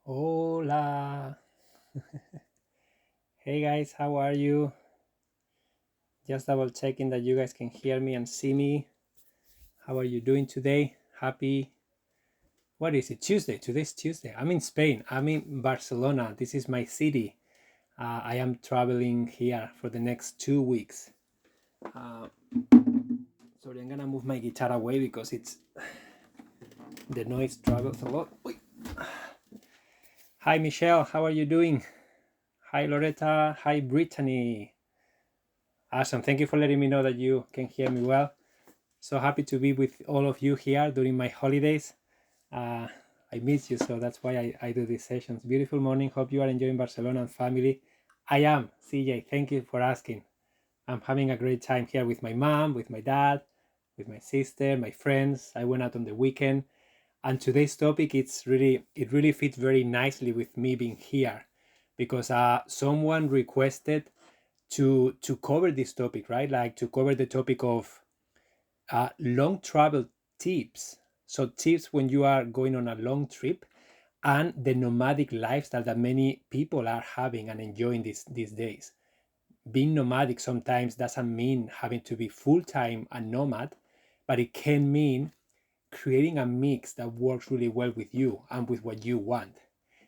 Hola. Hey guys, how are you? Just double checking that you guys can hear me and see me. How are you doing today? Happy. What is it? Tuesday. Today's Tuesday. I'm in Spain. I'm in Barcelona. This is my city. I am traveling here for the next 2 weeks. Uh, Sorry, I'm gonna move my guitar away because it's the noise travels a lot. Oi. Hi Michelle, how are you doing? Hi Loretta. Hi Brittany. Awesome. Thank you for letting me know that you can hear me well. So happy to be with all of you here during my holidays. Uh, I miss you, so that's why I do these sessions. Beautiful morning. Hope you are enjoying Barcelona and family. I am, CJ. Thank you for asking. I'm having a great time here with my mom, with my dad, with my sister, my friends. I went out on the weekend, and today's topic it really fits very nicely with me being here, because someone requested to cover this topic, right? Like to cover the topic of long travel tips. So tips when you are going on a long trip, and the nomadic lifestyle that many people are having and enjoying these days. Being nomadic sometimes doesn't mean having to be full-time a nomad, but it can mean creating a mix that works really well with you and with what you want.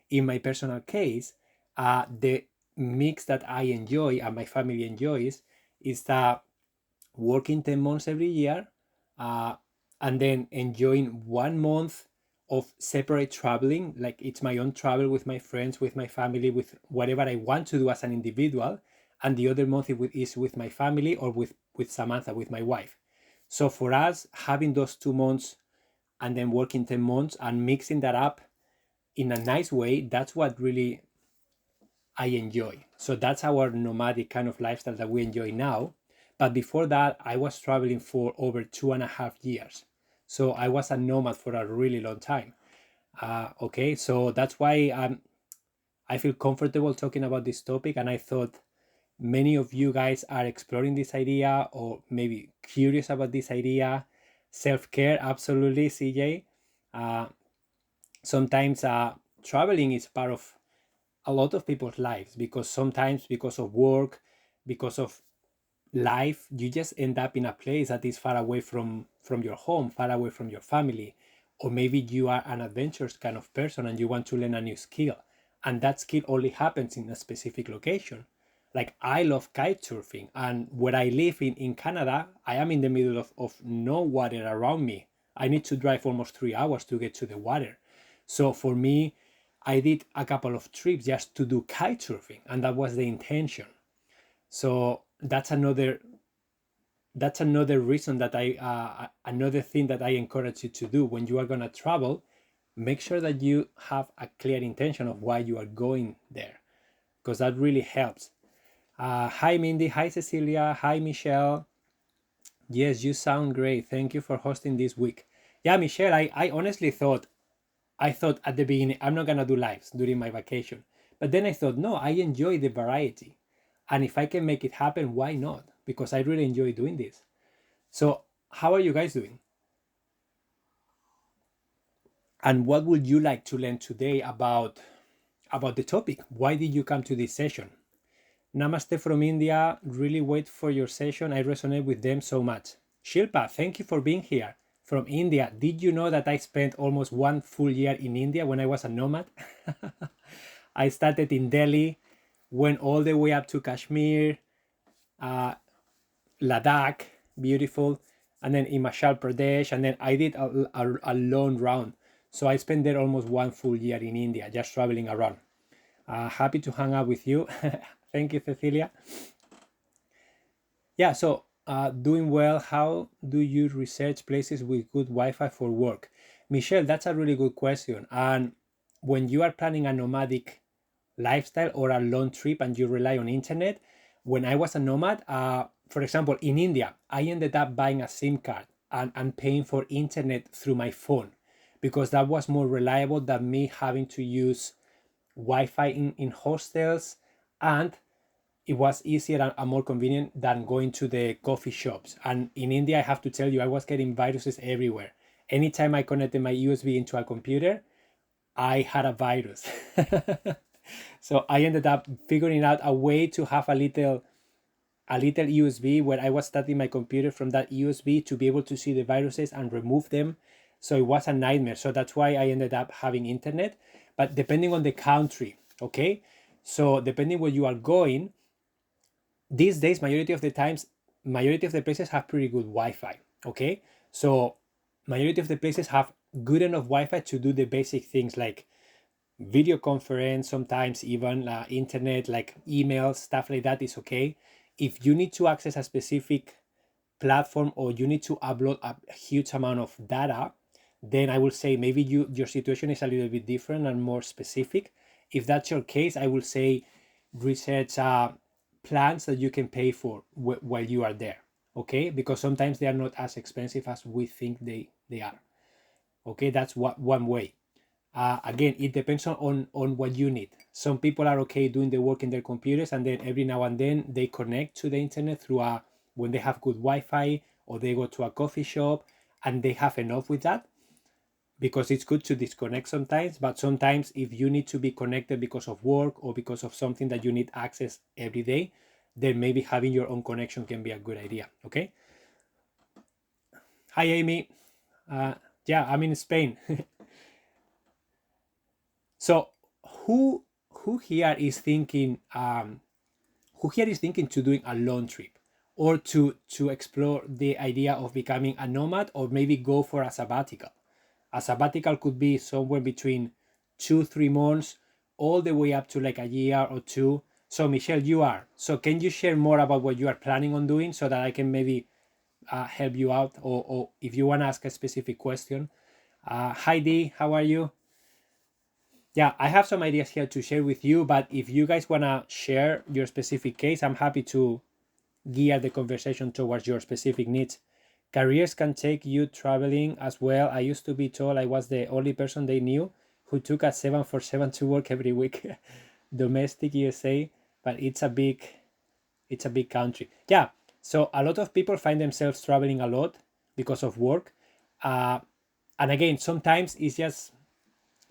In my personal case, the mix that I enjoy and my family enjoys is that working 10 months every year, uh, and then enjoying 1 month of separate traveling, like it's my own travel with my friends, with my family, with whatever I want to do as an individual, and the other month is with my family or with Samantha, with my wife. So for us, having those 2 months and then working 10 months and mixing that up in a nice way, that's what really I enjoy. So that's our nomadic kind of lifestyle that we enjoy now. But before that, I was traveling for over 2.5 years. So I was a nomad for a really long time. Okay, so that's why I feel comfortable talking about this topic. And I thought many of you guys are exploring this idea or maybe curious about this idea. Self care, absolutely, CJ. Uh, Sometimes traveling is part of a lot of people's lives, because sometimes because of work, because of life, you just end up in a place that is far away from your home, far away from your family. Or maybe you are an adventurous kind of person and you want to learn a new skill, and that skill only happens in a specific location. Like I love kite surfing, and where I live in Canada, I am in the middle of no water around me. I need to drive almost 3 hours to get to the water. So for me, I did a couple of trips just to do kite surfing, and that was the intention. So that's another reason that another thing that I encourage you to do when you are gonna travel. Make sure that you have a clear intention of why you are going there, because that really helps. Hi Mindy, hi Cecilia, hi Michelle. Yes, you sound great. Thank you for hosting this week. Yeah, Michelle, I honestly thought at the beginning, I'm not gonna do lives during my vacation. But then I thought, no, I enjoy the variety. And if I can make it happen, why not? Because I really enjoy doing this. So, how are you guys doing? And what would you like to learn today about the topic? Why did you come to this session? Namaste from India. Really wait for your session. I resonate with them so much. Shilpa, thank you for being here from India. Did you know that I spent almost 1 full year in India when I was a nomad? I started in Delhi, went all the way up to Kashmir, uh, Ladakh, beautiful, and then Himachal Pradesh, and then I did a long round. So I spent there almost 1 full year in India, just traveling around. Happy to hang out with you. Thank you, Cecilia. Yeah, so doing well. How do you research places with good Wi-Fi for work? Michelle, that's a really good question. And when you are planning a nomadic lifestyle or a long trip and you rely on internet, when I was a nomad, for example, in India, I ended up buying a SIM card and paying for internet through my phone, because that was more reliable than me having to use Wi-Fi in hostels, and it was easier and more convenient than going to the coffee shops. And in India, I have to tell you, I was getting viruses everywhere. Anytime I connected my USB into a computer, I had a virus. So I ended up figuring out a way to have a little USB where I was starting my computer from that USB to be able to see the viruses and remove them. So it was a nightmare. So that's why I ended up having internet. But depending on the country, okay? So depending where you are going, these days, majority of the places have pretty good Wi-Fi, okay? So majority of the places have good enough Wi-Fi to do the basic things like video conference, sometimes even internet, like emails, stuff like that is okay. If you need to access a specific platform or you need to upload a huge amount of data, then I will say maybe your situation is a little bit different and more specific. If that's your case, I will say research plans that you can pay for while you are there, okay? Because sometimes they are not as expensive as we think they are, okay? That's one way. Again, it depends on what you need. Some people are okay doing the work in their computers, and then every now and then they connect to the internet through when they have good Wi-Fi, or they go to a coffee shop and they have enough with that, because it's good to disconnect sometimes. But sometimes if you need to be connected because of work or because of something that you need access every day, then maybe having your own connection can be a good idea, okay? Hi, Amy. Yeah, I'm in Spain. So who who here is thinking to doing a long trip, or to explore the idea of becoming a nomad, or maybe go for a sabbatical? A sabbatical could be somewhere between 2-3 months all the way up to like a year or two. So Michelle, so can you share more about what you are planning on doing so that I can maybe help you out, or if you want to ask a specific question? Heidi, how are you? Yeah, I have some ideas here to share with you, but if you guys want to share your specific case, I'm happy to gear the conversation towards your specific needs. Careers can take you traveling as well. I used to be told I was the only person they knew who took a 747 to work every week. Domestic USA, but it's a big country. Yeah, so a lot of people find themselves traveling a lot because of work. Uh, and again, sometimes it's just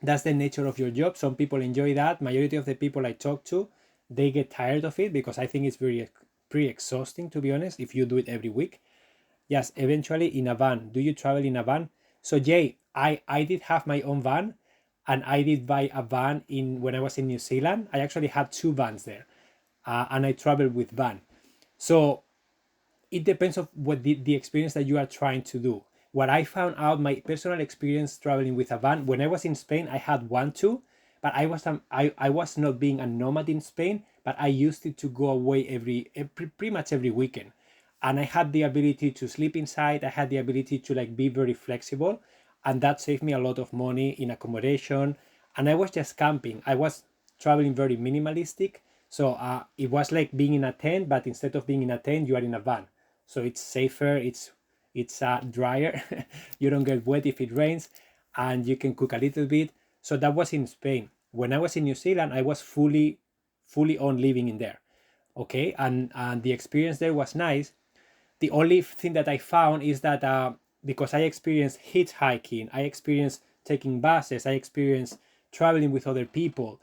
that's the nature of your job. Some people enjoy that. Majority of the people I talk to, they get tired of it, because I think it's pretty exhausting, to be honest, if you do it every week. Yes, eventually in a van. Do you travel in a van? So Jay, I did have my own van, and I did buy a van when I was in New Zealand. I actually had two vans there, and I traveled with van. So it depends of what the experience that you are trying to do. What I found out, my personal experience traveling with a van, when I was in Spain, I had one too, but I was not being a nomad in Spain, but I used it to go away pretty much every weekend. And I had the ability to sleep inside. I had the ability to like be very flexible, and that saved me a lot of money in accommodation. And I was just camping. I was traveling very minimalistic. So it was like being in a tent, but instead of being in a tent, you are in a van. So it's safer. It's drier. You don't get wet if it rains, and you can cook a little bit. So that was in Spain. When I was in New Zealand, I was fully on living in there. Okay, and the experience there was nice. The only thing that I found is that because I experienced hitchhiking, I experienced taking buses, I experienced traveling with other people,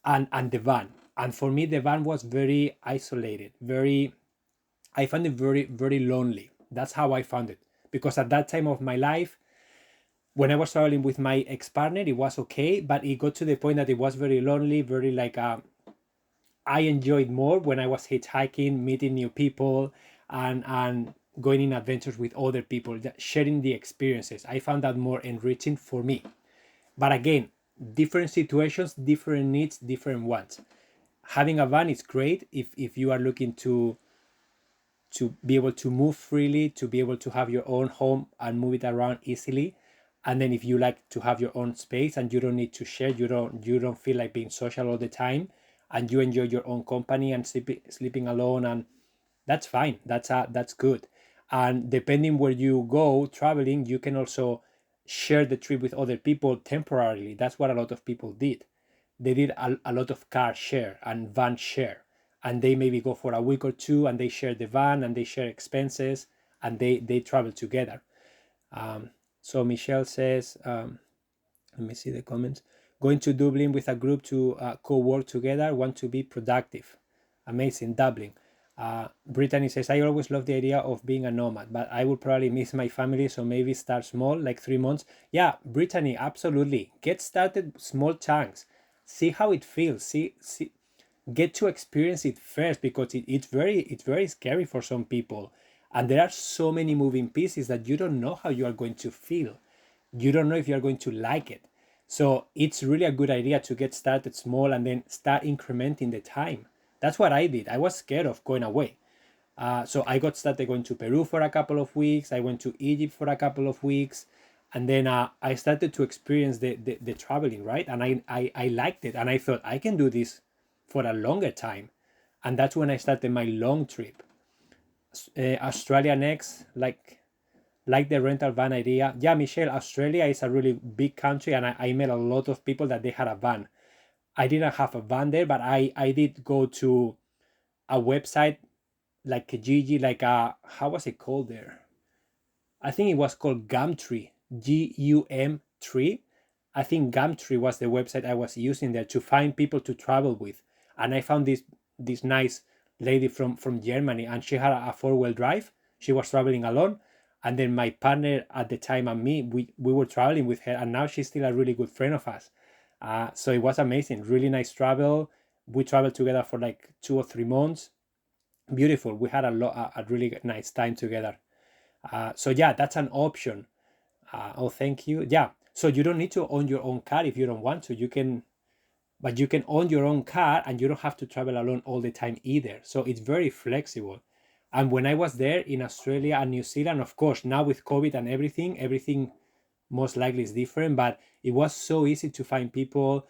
and the van. And for me, the van was very isolated. I found it very, very lonely. That's how I found it. Because at that time of my life, when I was traveling with my ex-partner, it was okay, but it got to the point that it was very lonely, very like I enjoyed more when I was hitchhiking, meeting new people, and going in adventures with other people, sharing the experiences. I found that more enriching for me. But again, different situations, different needs, different wants. Having a van is great if you are looking to be able to move freely, to be able to have your own home and move it around easily. And then if you like to have your own space and you don't need to share, you don't feel like being social all the time, and you enjoy your own company and sleeping alone, and that's fine. That's good. And depending where you go traveling, you can also share the trip with other people temporarily. That's what a lot of people did. They did a lot of car share and van share, and they maybe go for a week or two, and they share the van and they share expenses, and they travel together. So Michelle says, let me see the comments. going to Dublin with a group to co-work together, want to be productive. Amazing, Dublin. Brittany says, I always love the idea of being a nomad, but I will probably miss my family, so maybe start small, like 3 months. Yeah, Brittany, absolutely. Get started small chunks. See how it feels. See, get to experience it first, because it's very scary for some people, and there are so many moving pieces that you don't know how you are going to feel. You don't know if you're going to like it. So it's really a good idea to get started small and then start incrementing the time. That's what I did. I was scared of going away. So I got started going to Peru for a couple of weeks. I went to Egypt for a couple of weeks. And then I started to experience the traveling, right? And I liked it. And I thought, I can do this for a longer time. And that's when I started my long trip. Australia next, like the rental van idea. Yeah, Michelle, Australia is a really big country, and I met a lot of people that they had a van. I didn't have a van there, but I did go to a website like a Gigi, like a, how was it called there? I think it was called Gumtree, Gum3. I think Gumtree was the website I was using there to find people to travel with. And I found this nice lady from Germany, and she had a four-wheel drive. She was traveling alone. And then my partner at the time and me, we were traveling with her, and now she's still a really good friend of us. So it was amazing, really nice travel. We traveled together for like 2 or 3 months. Beautiful. We had a really nice time together. So yeah, that's an option. Oh, thank you. Yeah. So you don't need to own your own car if you don't want to. But you can own your own car, and you don't have to travel alone all the time either. So it's very flexible. And when I was there in Australia and New Zealand, of course, now with COVID and everything most likely is different, but it was so easy to find people.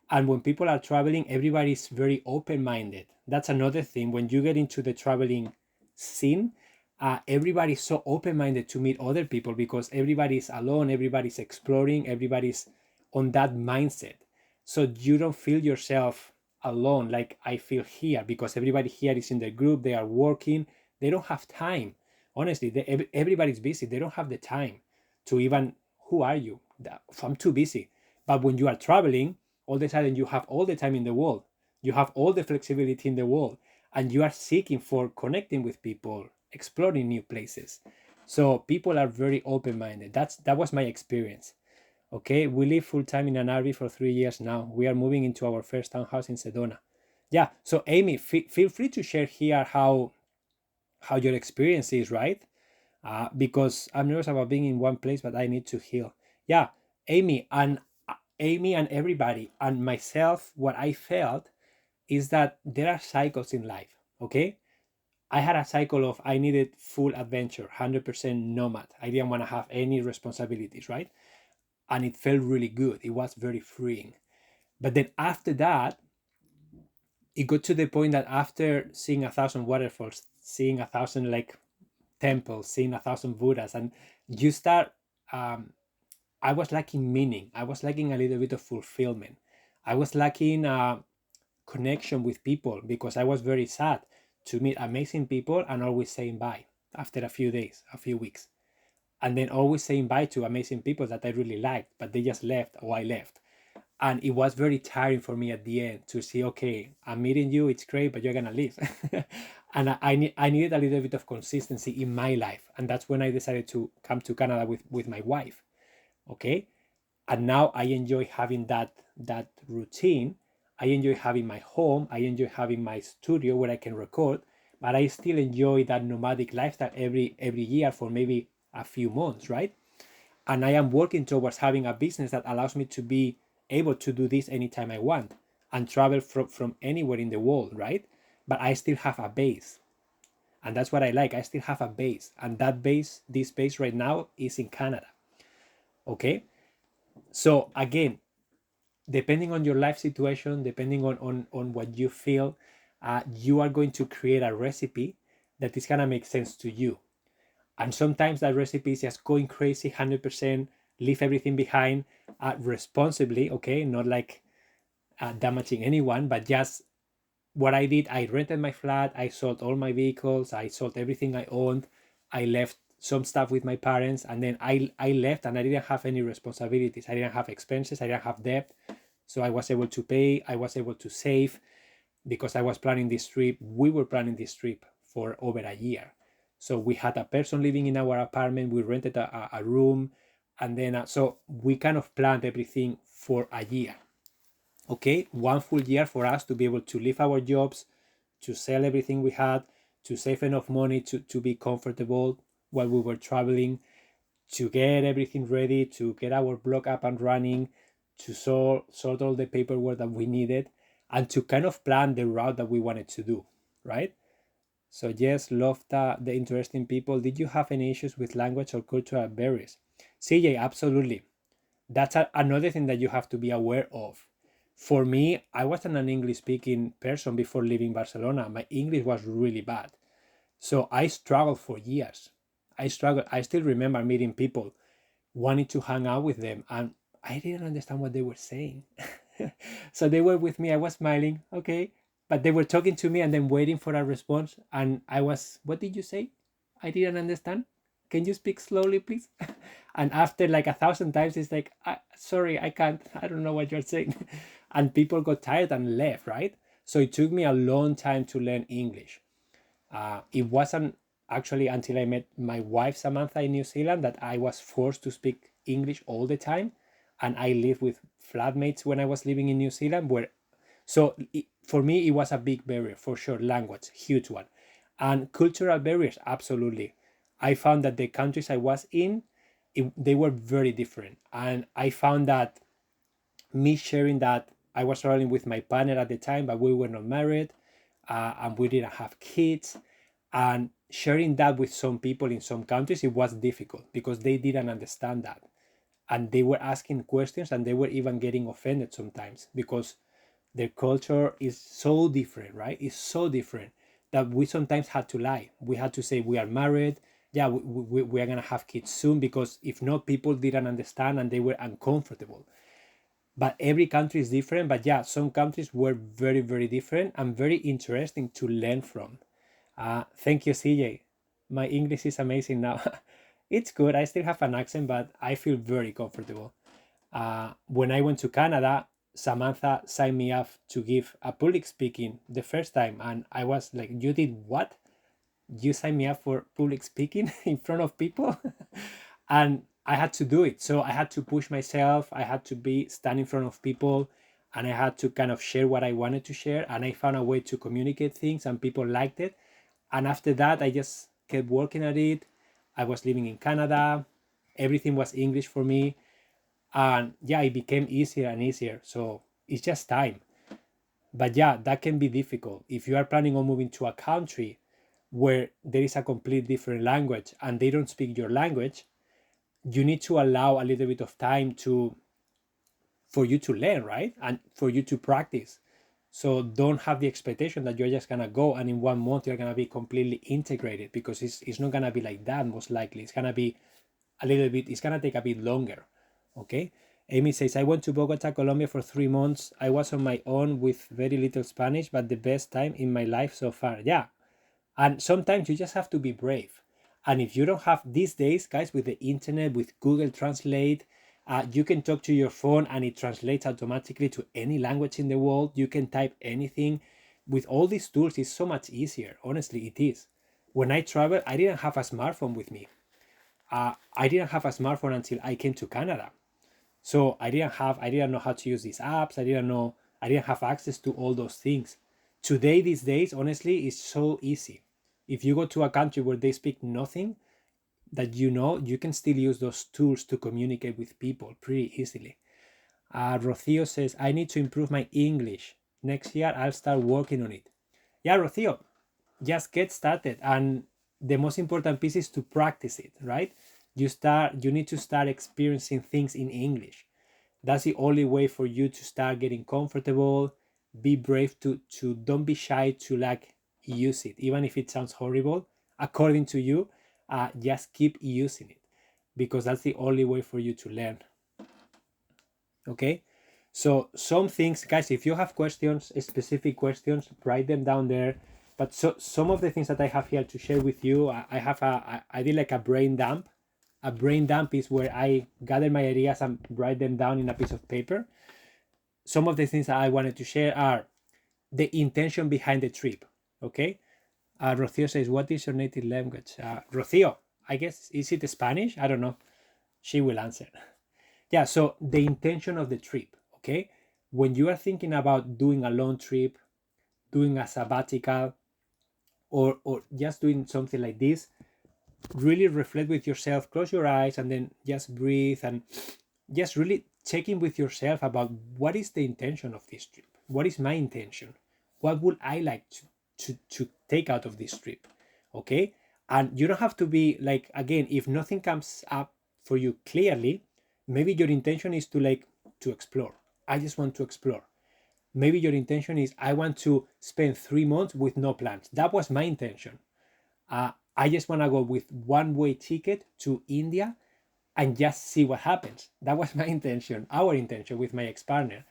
And when people are traveling, everybody's very open-minded. That's another thing. When you get into the traveling scene, everybody's so open-minded to meet other people, because everybody's alone, everybody's exploring, everybody's on that mindset. So you don't feel yourself alone like I feel here, because everybody here is in the group, they are working, they don't have time. Honestly, everybody's busy. They don't have the time to even, who are you? I'm too busy. But when you are traveling, all of a sudden you have all the time in the world. You have all the flexibility in the world, and you are seeking for connecting with people, exploring new places. So people are very open-minded. That was my experience. Okay, we live full-time in an RV for 3 years now. We are moving into our first townhouse in Sedona. Yeah, so Amy, feel free to share here how your experience is, right? Because I'm nervous about being in one place, but I need to heal. Yeah, Amy and everybody and myself, what I felt is that there are cycles in life. Okay, I had a cycle of I needed full adventure, 100% nomad. I didn't want to have any responsibilities, right? And it felt really good. It was very freeing. But then after that, it got to the point that after seeing 1,000 waterfalls, seeing 1,000 like temples, seeing 1,000 Buddhas, and you start, I was lacking meaning. I was lacking a little bit of fulfillment. I was lacking connection with people, because I was very sad to meet amazing people and always saying bye after a few days, a few weeks, and then always saying bye to amazing people that I really liked, but they just left or I left. And it was very tiring for me at the end to see, okay, I'm meeting you, it's great, but you're gonna leave. And I needed a little bit of consistency in my life, and that's when I decided to come to Canada with my wife. Okay, and now I enjoy having that routine. I enjoy having my home, I enjoy having my studio where I can record, but I still enjoy that nomadic lifestyle every year for maybe a few months, right? And I am working towards having a business that allows me to be able to do this anytime I want and travel from anywhere in the world, right? But I still have a base, and that's what I like. I still have a base, and that base, this base right now, is in Canada. Okay, so again, depending on your life situation, depending on what you feel, you are going to create a recipe that is gonna make sense to you. And sometimes that recipe is just going crazy, 100%, leave everything behind, responsibly, okay? Not like damaging anyone, but just what I did, I rented my flat, I sold all my vehicles, I sold everything I owned, I left some stuff with my parents, and then I left, and I didn't have any responsibilities. I didn't have expenses, I didn't have debt. So I was able to pay, I was able to save, because I was planning this trip. We were planning this trip for over a year. So we had a person living in our apartment, we rented a room, and then so we kind of planned everything for a year. Okay, 1 full year for us to be able to leave our jobs, to sell everything we had, to save enough money to be comfortable while we were traveling, to get everything ready, to get our blog up and running, to sort all the paperwork that we needed, and to kind of plan the route that we wanted to do, right? So yes, love the interesting people. Did you have any issues with language or cultural barriers? CJ, absolutely. That's another thing that you have to be aware of. For me, I wasn't an English speaking person before leaving Barcelona. My English was really bad. So I struggled for years. I struggled. I still remember meeting people, wanting to hang out with them, and I didn't understand what they were saying. So they were with me. I was smiling, okay, but they were talking to me and then waiting for a response. And I was, what did you say? I didn't understand. Can you speak slowly, please? And after like 1,000 times, it's like, sorry, I can't. I don't know what you're saying. And people got tired and left, right? So it took me a long time to learn English. It wasn't actually until I met my wife Samantha in New Zealand that I was forced to speak English all the time. And I lived with flatmates when I was living in New Zealand, for me it was a big barrier for sure. Language, huge one. And cultural barriers, absolutely. I found that the countries I was in, they were very different. And I found that me sharing that I was traveling with my partner at the time, but we were not married, and we didn't have kids. And sharing that with some people in some countries, it was difficult because they didn't understand that. And they were asking questions and they were even getting offended sometimes because their culture is so different, right? It's so different that we sometimes had to lie. We had to say we are married. Yeah, we are going to have kids soon, because if not, people didn't understand and they were uncomfortable. But every country is different. But yeah, some countries were very, very different and very interesting to learn from. Thank you, CJ. My English is amazing now. It's good. I still have an accent, but I feel very comfortable. When I went to Canada, Samantha signed me up to give a public speaking the first time. And I was like, you did what? You signed me up for public speaking in front of people? And I had to do it. So I had to push myself. I had to stand in front of people, and I had to kind of share what I wanted to share. And I found a way to communicate things and people liked it. And after that, I just kept working at it. I was living in Canada. Everything was English for me. And yeah, it became easier and easier. So it's just time. But yeah, that can be difficult. If you are planning on moving to a country where there is a complete different language and they don't speak your language, you need to allow a little bit of time for you to learn, right? And for you to practice. So don't have the expectation that you're just gonna go and in 1 month you're gonna be completely integrated, because it's not gonna be like that. Most likely it's gonna be a little bit, it's gonna take a bit longer. Okay. Amy says, I went to Bogota, Colombia for 3 months. I was on my own with very little Spanish, but the best time in my life so far. Yeah. And sometimes you just have to be brave. And if you don't have these days, guys, with the internet, with Google Translate, you can talk to your phone and it translates automatically to any language in the world. You can type anything. With all these tools, it's so much easier. Honestly, it is. When I travel, I didn't have a smartphone with me. I didn't have a smartphone until I came to Canada. So I didn't know how to use these apps. I didn't have access to all those things. Today, these days, honestly, it's so easy. If you go to a country where they speak nothing, that you can still use those tools to communicate with people pretty easily. Rocio says, I need to improve my English. Next year, I'll start working on it. Yeah, Rocio, just get started. And the most important piece is to practice it, right? You need to start experiencing things in English. That's the only way for you to start getting comfortable. Be brave to don't be shy to like use it, even if it sounds horrible according to you. Just keep using it, because that's the only way for you to learn. Okay, so some things, guys, if you have questions, specific questions, write them down there. But some of the things that I have here to share with you, I did like a brain dump. A brain dump is where I gather my ideas and write them down in a piece of paper. some of the things that I wanted to share are the intention behind the trip. Okay. Rocio says, what is your native language? Rocio, I guess, is it Spanish? I don't know. She will answer. Yeah, so the intention of the trip, okay? When you are thinking about doing a long trip, doing a sabbatical, or just doing something like this, really reflect with yourself, close your eyes, and then just breathe and just really checking with yourself about what is the intention of this trip? What is my intention? What would I like to take out of this trip? Okay. And you don't have to be like, again, if nothing comes up for you clearly, maybe your intention is to explore. I just want to explore. Maybe your intention is, I want to spend 3 months with no plans. That was my intention. I just want to go with one-way ticket to India and just see what happens. That was my intention, our intention with my ex-partner.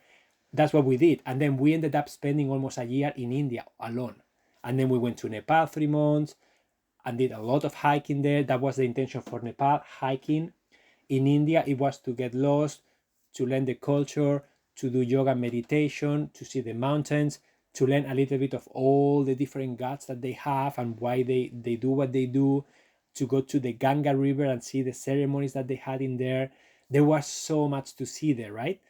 That's what we did. And then we ended up spending almost a year in India alone. And then we went to Nepal 3 months and did a lot of hiking there. That was the intention for Nepal, hiking. In India, it was to get lost, to learn the culture, to do yoga meditation, to see the mountains, to learn a little bit of all the different gods that they have and why they do what they do, to go to the Ganga River and see the ceremonies that they had in there. There was so much to see there, right?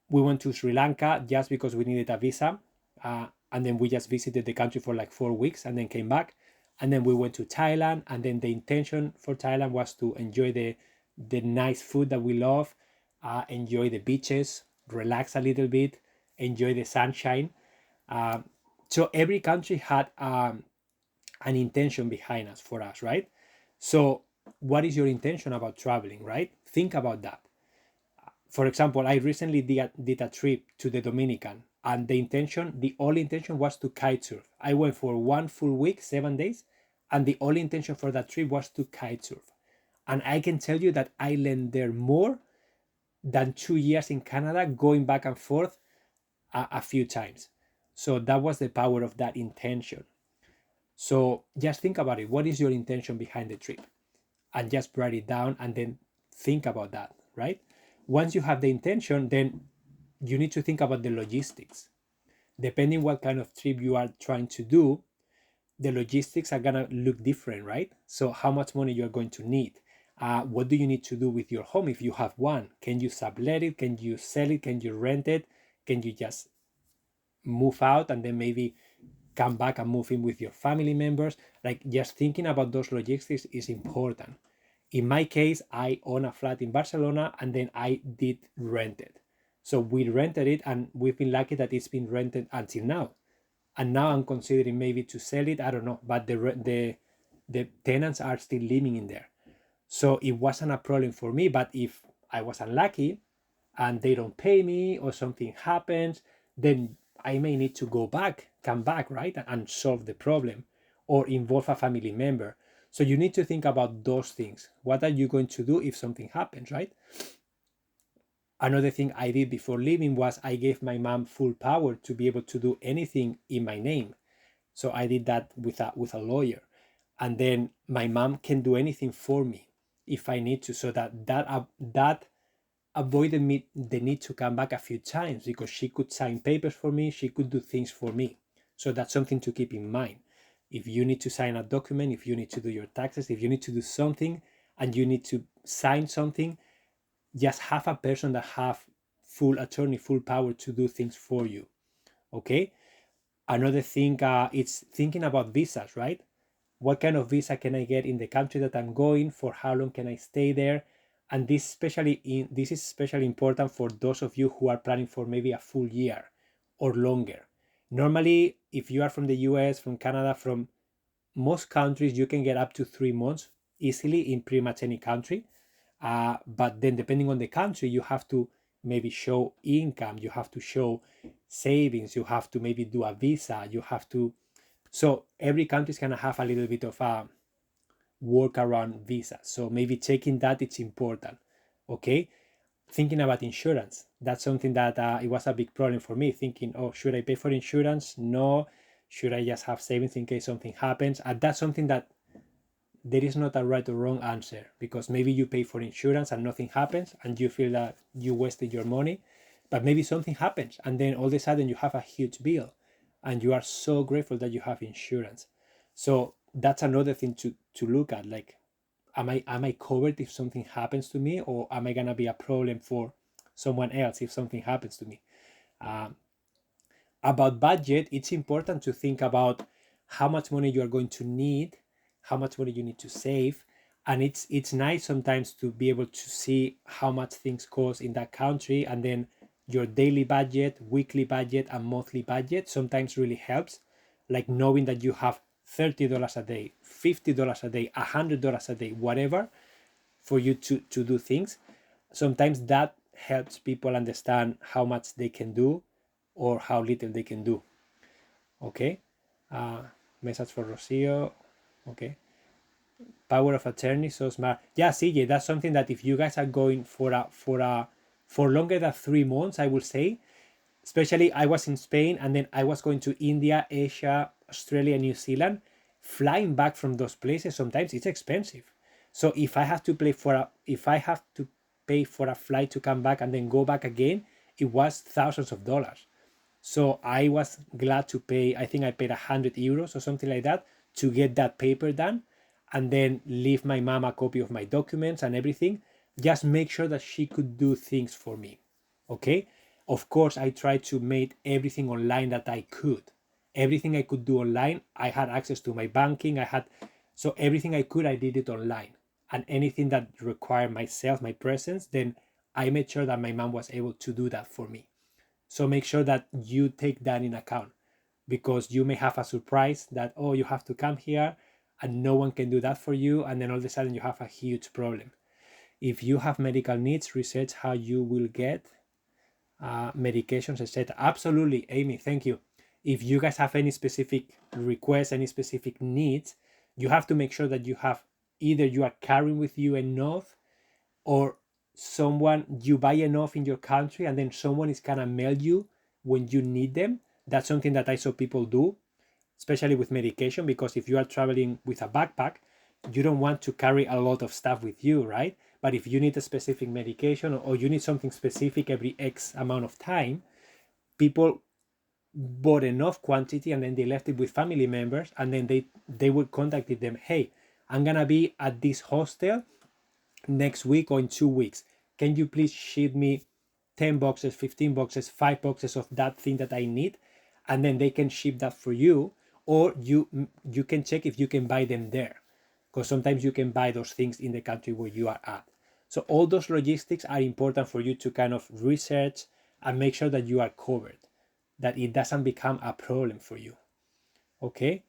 We went to Sri Lanka just because we needed a visa. And then we just visited the country for like 4 weeks and then came back. And then we went to Thailand. And then the intention for Thailand was to enjoy the nice food that we love, enjoy the beaches, relax a little bit, enjoy the sunshine. So every country had an intention behind us for us, right? So what is your intention about traveling, right? Think about that. For example, I recently did a trip to the Dominican, and the only intention was to kite surf. I went for 1 full week, 7 days, and the only intention for that trip was to kite surf. And I can tell you that I learned there more than 2 years in Canada, going back and forth a few times. So that was the power of that intention. So just think about it. What is your intention behind the trip? And just write it down and then think about that, right? Once you have the intention, then you need to think about the logistics. Depending what kind of trip you are trying to do, the logistics are gonna look different, right? So how much money you're going to need? What do you need to do with your home if you have one? Can you sublet it? Can you sell it? Can you rent it? Can you just move out and then maybe come back and move in with your family members? Like, just thinking about those logistics is important. In my case, I own a flat in Barcelona and then I did rent it. So we rented it and we've been lucky that it's been rented until now. And now I'm considering maybe to sell it. I don't know, but the tenants are still living in there. So it wasn't a problem for me. But if I was unlucky and they don't pay me or something happens, then I may need to come back, right? And solve the problem or involve a family member. So you need to think about those things. What are you going to do if something happens, right? Another thing I did before leaving was I gave my mom full power to be able to do anything in my name. So I did that with a lawyer. And then my mom can do anything for me if I need to. So that avoided me the need to come back a few times, because she could sign papers for me, she could do things for me. So that's something to keep in mind. If you need to sign a document, if you need to do your taxes, if you need to do something and you need to sign something, just have a person that have full attorney, full power to do things for you. Okay. Another thing, it's thinking about visas, right? What kind of visa can I get in the country that I'm going? For how long can I stay there? And this is especially important for those of you who are planning for maybe a full year or longer. Normally, if you are from the US, from Canada, from most countries, you can get up to 3 months easily in pretty much any country. But then depending on the country, you have to maybe show income, you have to show savings, you have to maybe do a visa, you have to. So every country is gonna have a little bit of a workaround visa. So maybe checking that, it's important. Okay. Thinking about insurance, that's something that it was a big problem for me, thinking, oh, should I pay for insurance? No. Should I just have savings in case something happens? And that's something that there is not a right or wrong answer, because maybe you pay for insurance and nothing happens and you feel that you wasted your money. but maybe something happens and then all of a sudden you have a huge bill and you are so grateful that you have insurance. So that's another thing to look at, like, am I covered if something happens to me, or am I gonna be a problem for someone else if something happens to me? um, about budget, it's important to think about how much money you are going to need, how much money you need to save. And it's nice sometimes to be able to see how much things cost in that country, and then your daily budget, weekly budget, and monthly budget sometimes really helps, like knowing that you have $30 a day, $50 a day, $100 a day, whatever, for you to do things. Sometimes that helps people understand how much they can do or how little they can do. Okay. uh, Message for Rocio. Okay. Power of attorney, so smart. Yeah, CJ, that's something that if you guys are going for longer than 3 months, I will say, especially I was in Spain and then I was going to India, Asia, Australia, New Zealand. Flying back from those places, sometimes it's expensive. So if I have to pay for a flight to come back and then go back again, it was thousands of dollars. So I was glad to pay, I think I paid €100 or something like that to get that paper done, and then leave my mom a copy of my documents and everything. Just make sure that she could do things for me. Okay. Of course, I tried to make everything online that I could. Everything I could do online. I had access to my banking. So everything I could, I did it online. And anything that required myself, my presence, then I made sure that my mom was able to do that for me. So make sure that you take that in account, because you may have a surprise that, oh, you have to come here and no one can do that for you. And then all of a sudden you have a huge problem. If you have medical needs, research how you will get medications, etc. Absolutely, Amy, thank you. If you guys have any specific requests, any specific needs, you have to make sure that you have, either you are carrying with you enough, or you buy enough in your country and then someone is gonna mail you when you need them. That's something that I saw people do, especially with medication, because if you are traveling with a backpack, you don't want to carry a lot of stuff with you, right? But if you need a specific medication, or you need something specific every X amount of time, people bought enough quantity and then they left it with family members, and then they would contact them, hey, I'm gonna be at this hostel next week or in 2 weeks. Can you please ship me 10 boxes, 15 boxes, 5 boxes of that thing that I need? And then they can ship that for you, or you can check if you can buy them there, because sometimes you can buy those things in the country where you are at. So all those logistics are important for you to kind of research and make sure that you are covered, that it doesn't become a problem for you. Okay.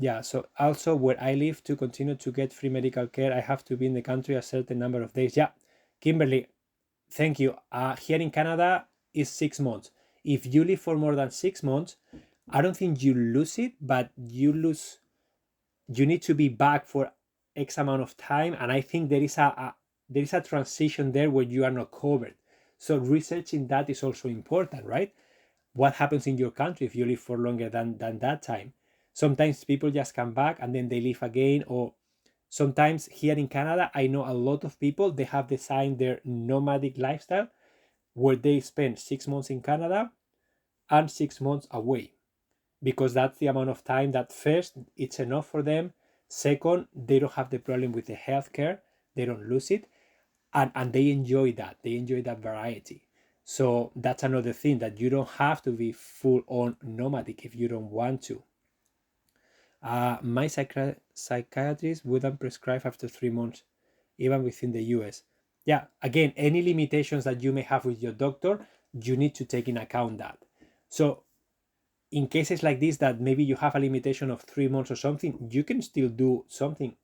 Yeah, so also where I live, to continue to get free medical care, I have to be in the country a certain number of days. Yeah, Kimberly, thank you. Here in Canada is 6 months. If you live for more than 6 months, I don't think you lose it, but you need to be back for X amount of time. And I think there is a transition there where you are not covered. So researching that is also important, right? What happens in your country if you live for longer than that time? Sometimes people just come back and then they leave again. Or sometimes here in Canada, I know a lot of people, they have designed their nomadic lifestyle where they spend 6 months in Canada and 6 months away, because that's the amount of time that, first, it's enough for them. Second, they don't have the problem with the healthcare. They don't lose it. And they enjoy that. They enjoy that variety. So that's another thing, that you don't have to be full on nomadic if you don't want to. My psychiatrist wouldn't prescribe after 3 months, even within the US. Yeah, again, any limitations that you may have with your doctor, you need to take in account that. So in cases like this, that maybe you have a limitation of 3 months or something, you can still do something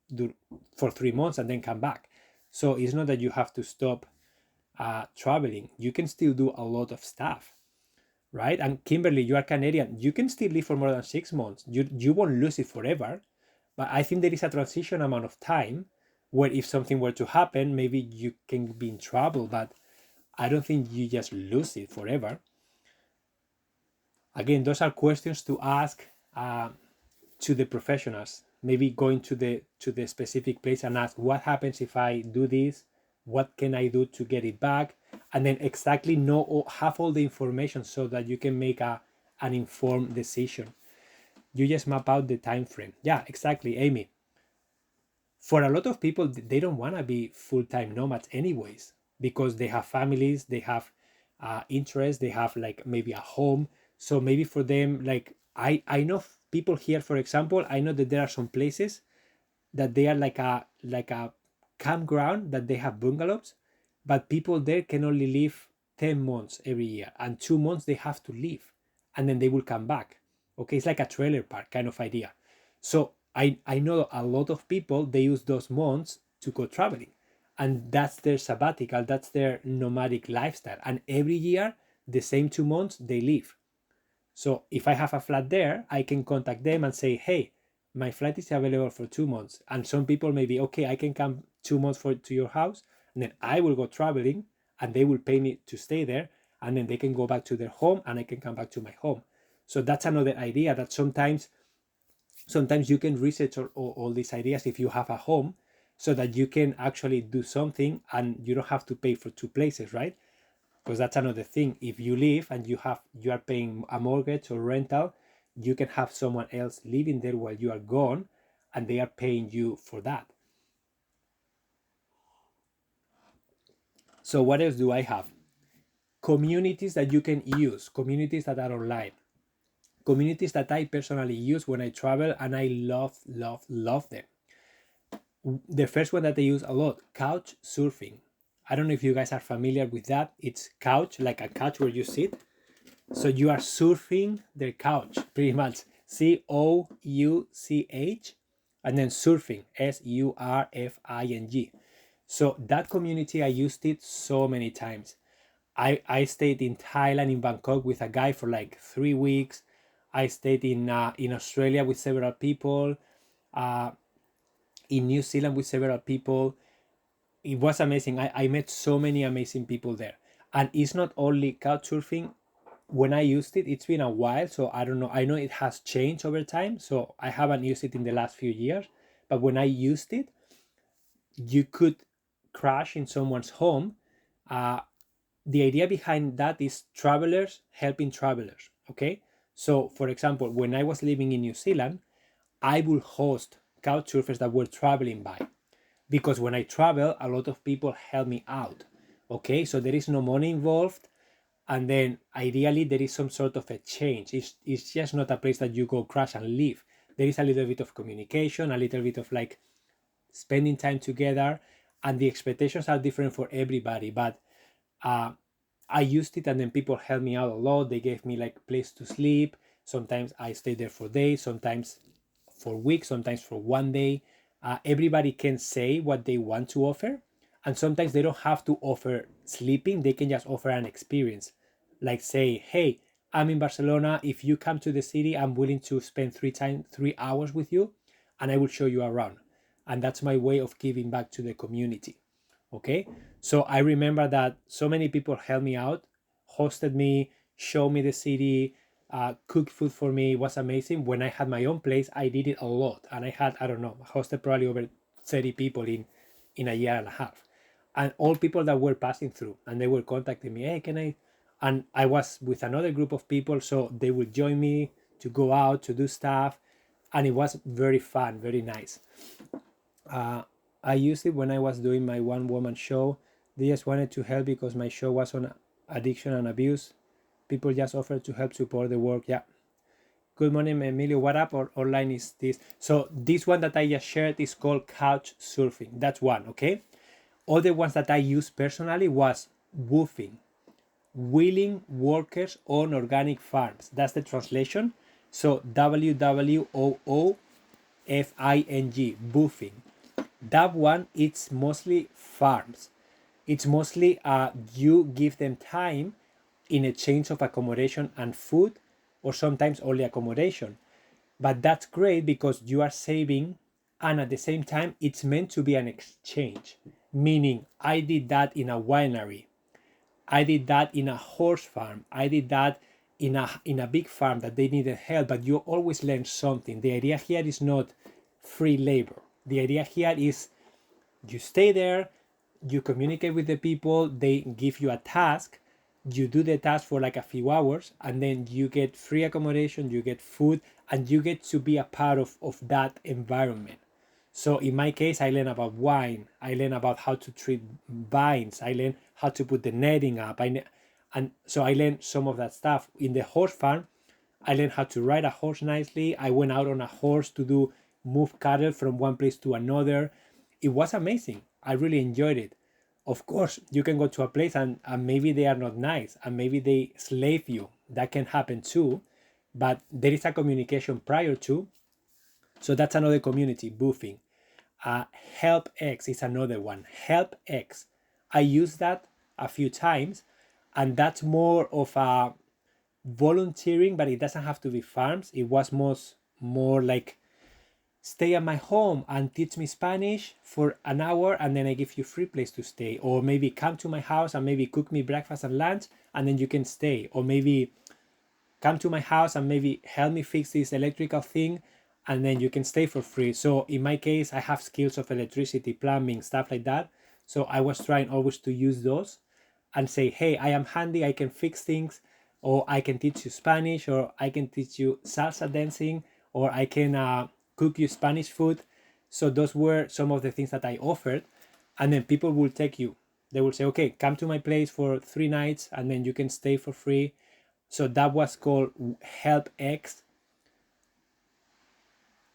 for 3 months and then come back. So it's not that you have to stop traveling. You can still do a lot of stuff, right? And Kimberly, you are Canadian. You can still live for more than 6 months. You won't lose it forever. But I think there is a transition amount of time where if something were to happen, maybe you can be in trouble. But I don't think you just lose it forever. Again, those are questions to ask to the professionals. Maybe going to the specific place and ask, what happens if I do this? what can I do to get it back, and then exactly have all the information so that you can make an informed decision. You just map out the time frame. Yeah, exactly, Amy. For a lot of people, they don't want to be full-time nomads anyways, because they have families, they have interests, they have like maybe a home. So maybe for them, like I know people here, for example, I know that there are some places that they are like a campground, that they have bungalows, but people there can only live 10 months every year, and 2 months they have to leave, and then they will come back. Okay, it's like a trailer park kind of idea. So I know a lot of people, they use those months to go traveling, and that's their sabbatical, that's their nomadic lifestyle, and every year the same 2 months they leave. So if I have a flat there, I can contact them and say, hey, my flat is available for 2 months. And some people may be, okay, I can come 2 months to your house, and then I will go traveling, and they will pay me to stay there, and then they can go back to their home, and I can come back to my home. So that's another idea, that sometimes you can research all these ideas if you have a home, so that you can actually do something and you don't have to pay for two places, right? Because that's another thing. If you live and you are paying a mortgage or rental, you can have someone else living there while you are gone, and they are paying you for that. So what else do I have? Communities that you can use, communities that are online, communities that I personally use when I travel, and I love them. The first one that I use a lot, couch surfing. I don't know if you guys are familiar with that. It's couch, like a couch where you sit. So you are surfing their couch, pretty much. COUCH, and then surfing, SURFING. So that community, I used it so many times. I stayed in Thailand, in Bangkok, with a guy for like 3 weeks. I stayed in Australia with several people, in New Zealand with several people. It was amazing. I met so many amazing people there. And it's not only couch surfing. When I used it, it's been a while, so I don't know. I know it has changed over time, so I haven't used it in the last few years. But when I used it, you could crash in someone's home. The idea behind that is travelers helping travelers. Okay, so for example, when I was living in New Zealand, I would host couch surfers that were traveling by, because when I travel, a lot of people help me out. Okay, so there is no money involved, and then ideally there is some sort of a change. It's just not a place that you go crash and leave. There is a little bit of communication, a little bit of like spending time together, and the expectations are different for everybody. But I used it, and then people helped me out a lot. They gave me like place to sleep. Sometimes I stayed there for days, sometimes for weeks, sometimes for one day. Everybody can say what they want to offer, and sometimes they don't have to offer sleeping. They can just offer an experience, like say, hey, I'm in Barcelona, if you come to the city, I'm willing to spend 3 hours with you, and I will show you around. And that's my way of giving back to the community. Okay, so I remember that so many people helped me out, hosted me, showed me the city, cooked food for me. It was amazing. When I had my own place, I did it a lot, and I had, I don't know, hosted probably over 30 people in a year and a half, and all people that were passing through, and they were contacting me, hey, can I? And I was with another group of people, so they would join me to go out to do stuff, and it was very fun, very nice. I used it when I was doing my one woman show. They just wanted to help because my show was on addiction and abuse. People just offered to help support the work. Yeah. Good morning, Emilio. What up? Or online is this? So this one that I just shared is called couch surfing. That's one, okay? Other ones that I used personally was woofing, wheeling workers on organic farms. That's the translation. So WWOOFING, woofing. That one, it's mostly farms. It's mostly you give them time in exchange of accommodation and food, or sometimes only accommodation. But that's great because you are saving, and at the same time it's meant to be an exchange, meaning I did that in a winery, I did that in a horse farm, I did that in a big farm that they needed help. But you always learn something. The idea here is not free labor. The idea here is you stay there, you communicate with the people, they give you a task, you do the task for like a few hours, and then you get free accommodation, you get food, and you get to be a part of that environment. So in my case, I learned about wine, I learned about how to treat vines, I learned how to put the netting up, and so I learned some of that stuff. In the horse farm, I learned how to ride a horse nicely. I went out on a horse to do move cattle from one place to another. It was amazing. I really enjoyed it. Of course, you can go to a place and maybe they are not nice and maybe they slave you. That can happen too. But there is a communication prior to. So that's another community, boofing. Help X is another one. Help X. I use that a few times, and that's more of a volunteering, but it doesn't have to be farms. It was more like stay at my home and teach me Spanish for an hour, and then I give you free place to stay. Or maybe come to my house and maybe cook me breakfast and lunch, and then you can stay. Or maybe come to my house and maybe help me fix this electrical thing, and then you can stay for free. So in my case, I have skills of electricity, plumbing, stuff like that. So I was trying always to use those and say, hey, I am handy, I can fix things, or I can teach you Spanish, or I can teach you salsa dancing, or I can cook you Spanish food. So those were some of the things that I offered. And then people will take you. They will say, okay, come to my place for 3 nights and then you can stay for free. So that was called Help X.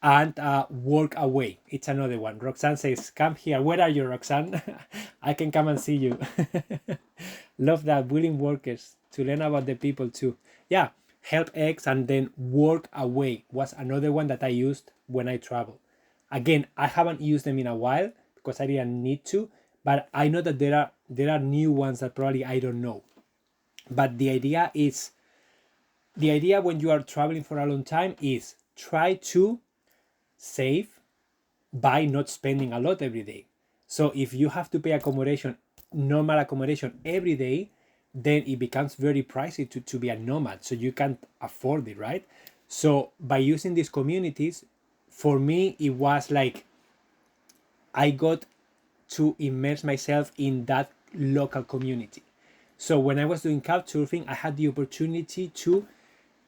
And Work Away. It's another one. Roxanne says, come here. Where are you, Roxanne? I can come and see you. Love that. Willing workers to learn about the people too. Yeah. Help X and then Work Away was another one that I used when I travel. Again, I haven't used them in a while because I didn't need to, but I know that there are new ones that probably I don't know. But the idea when you are traveling for a long time is try to save by not spending a lot every day. So if you have to pay accommodation, normal accommodation every day, then it becomes very pricey to be a nomad. So you can't afford it, right? So by using these communities, for me, it was like I got to immerse myself in that local community. So when I was doing couch surfing, I had the opportunity to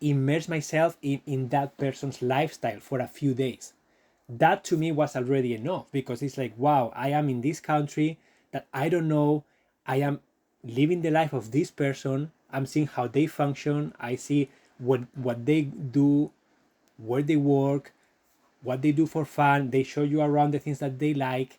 immerse myself in that person's lifestyle for a few days. That to me was already enough, because it's like, wow, I am in this country that I don't know. I am living the life of this person. I'm seeing how they function. I see what they do, where they work, what they do for fun. They show you around the things that they like,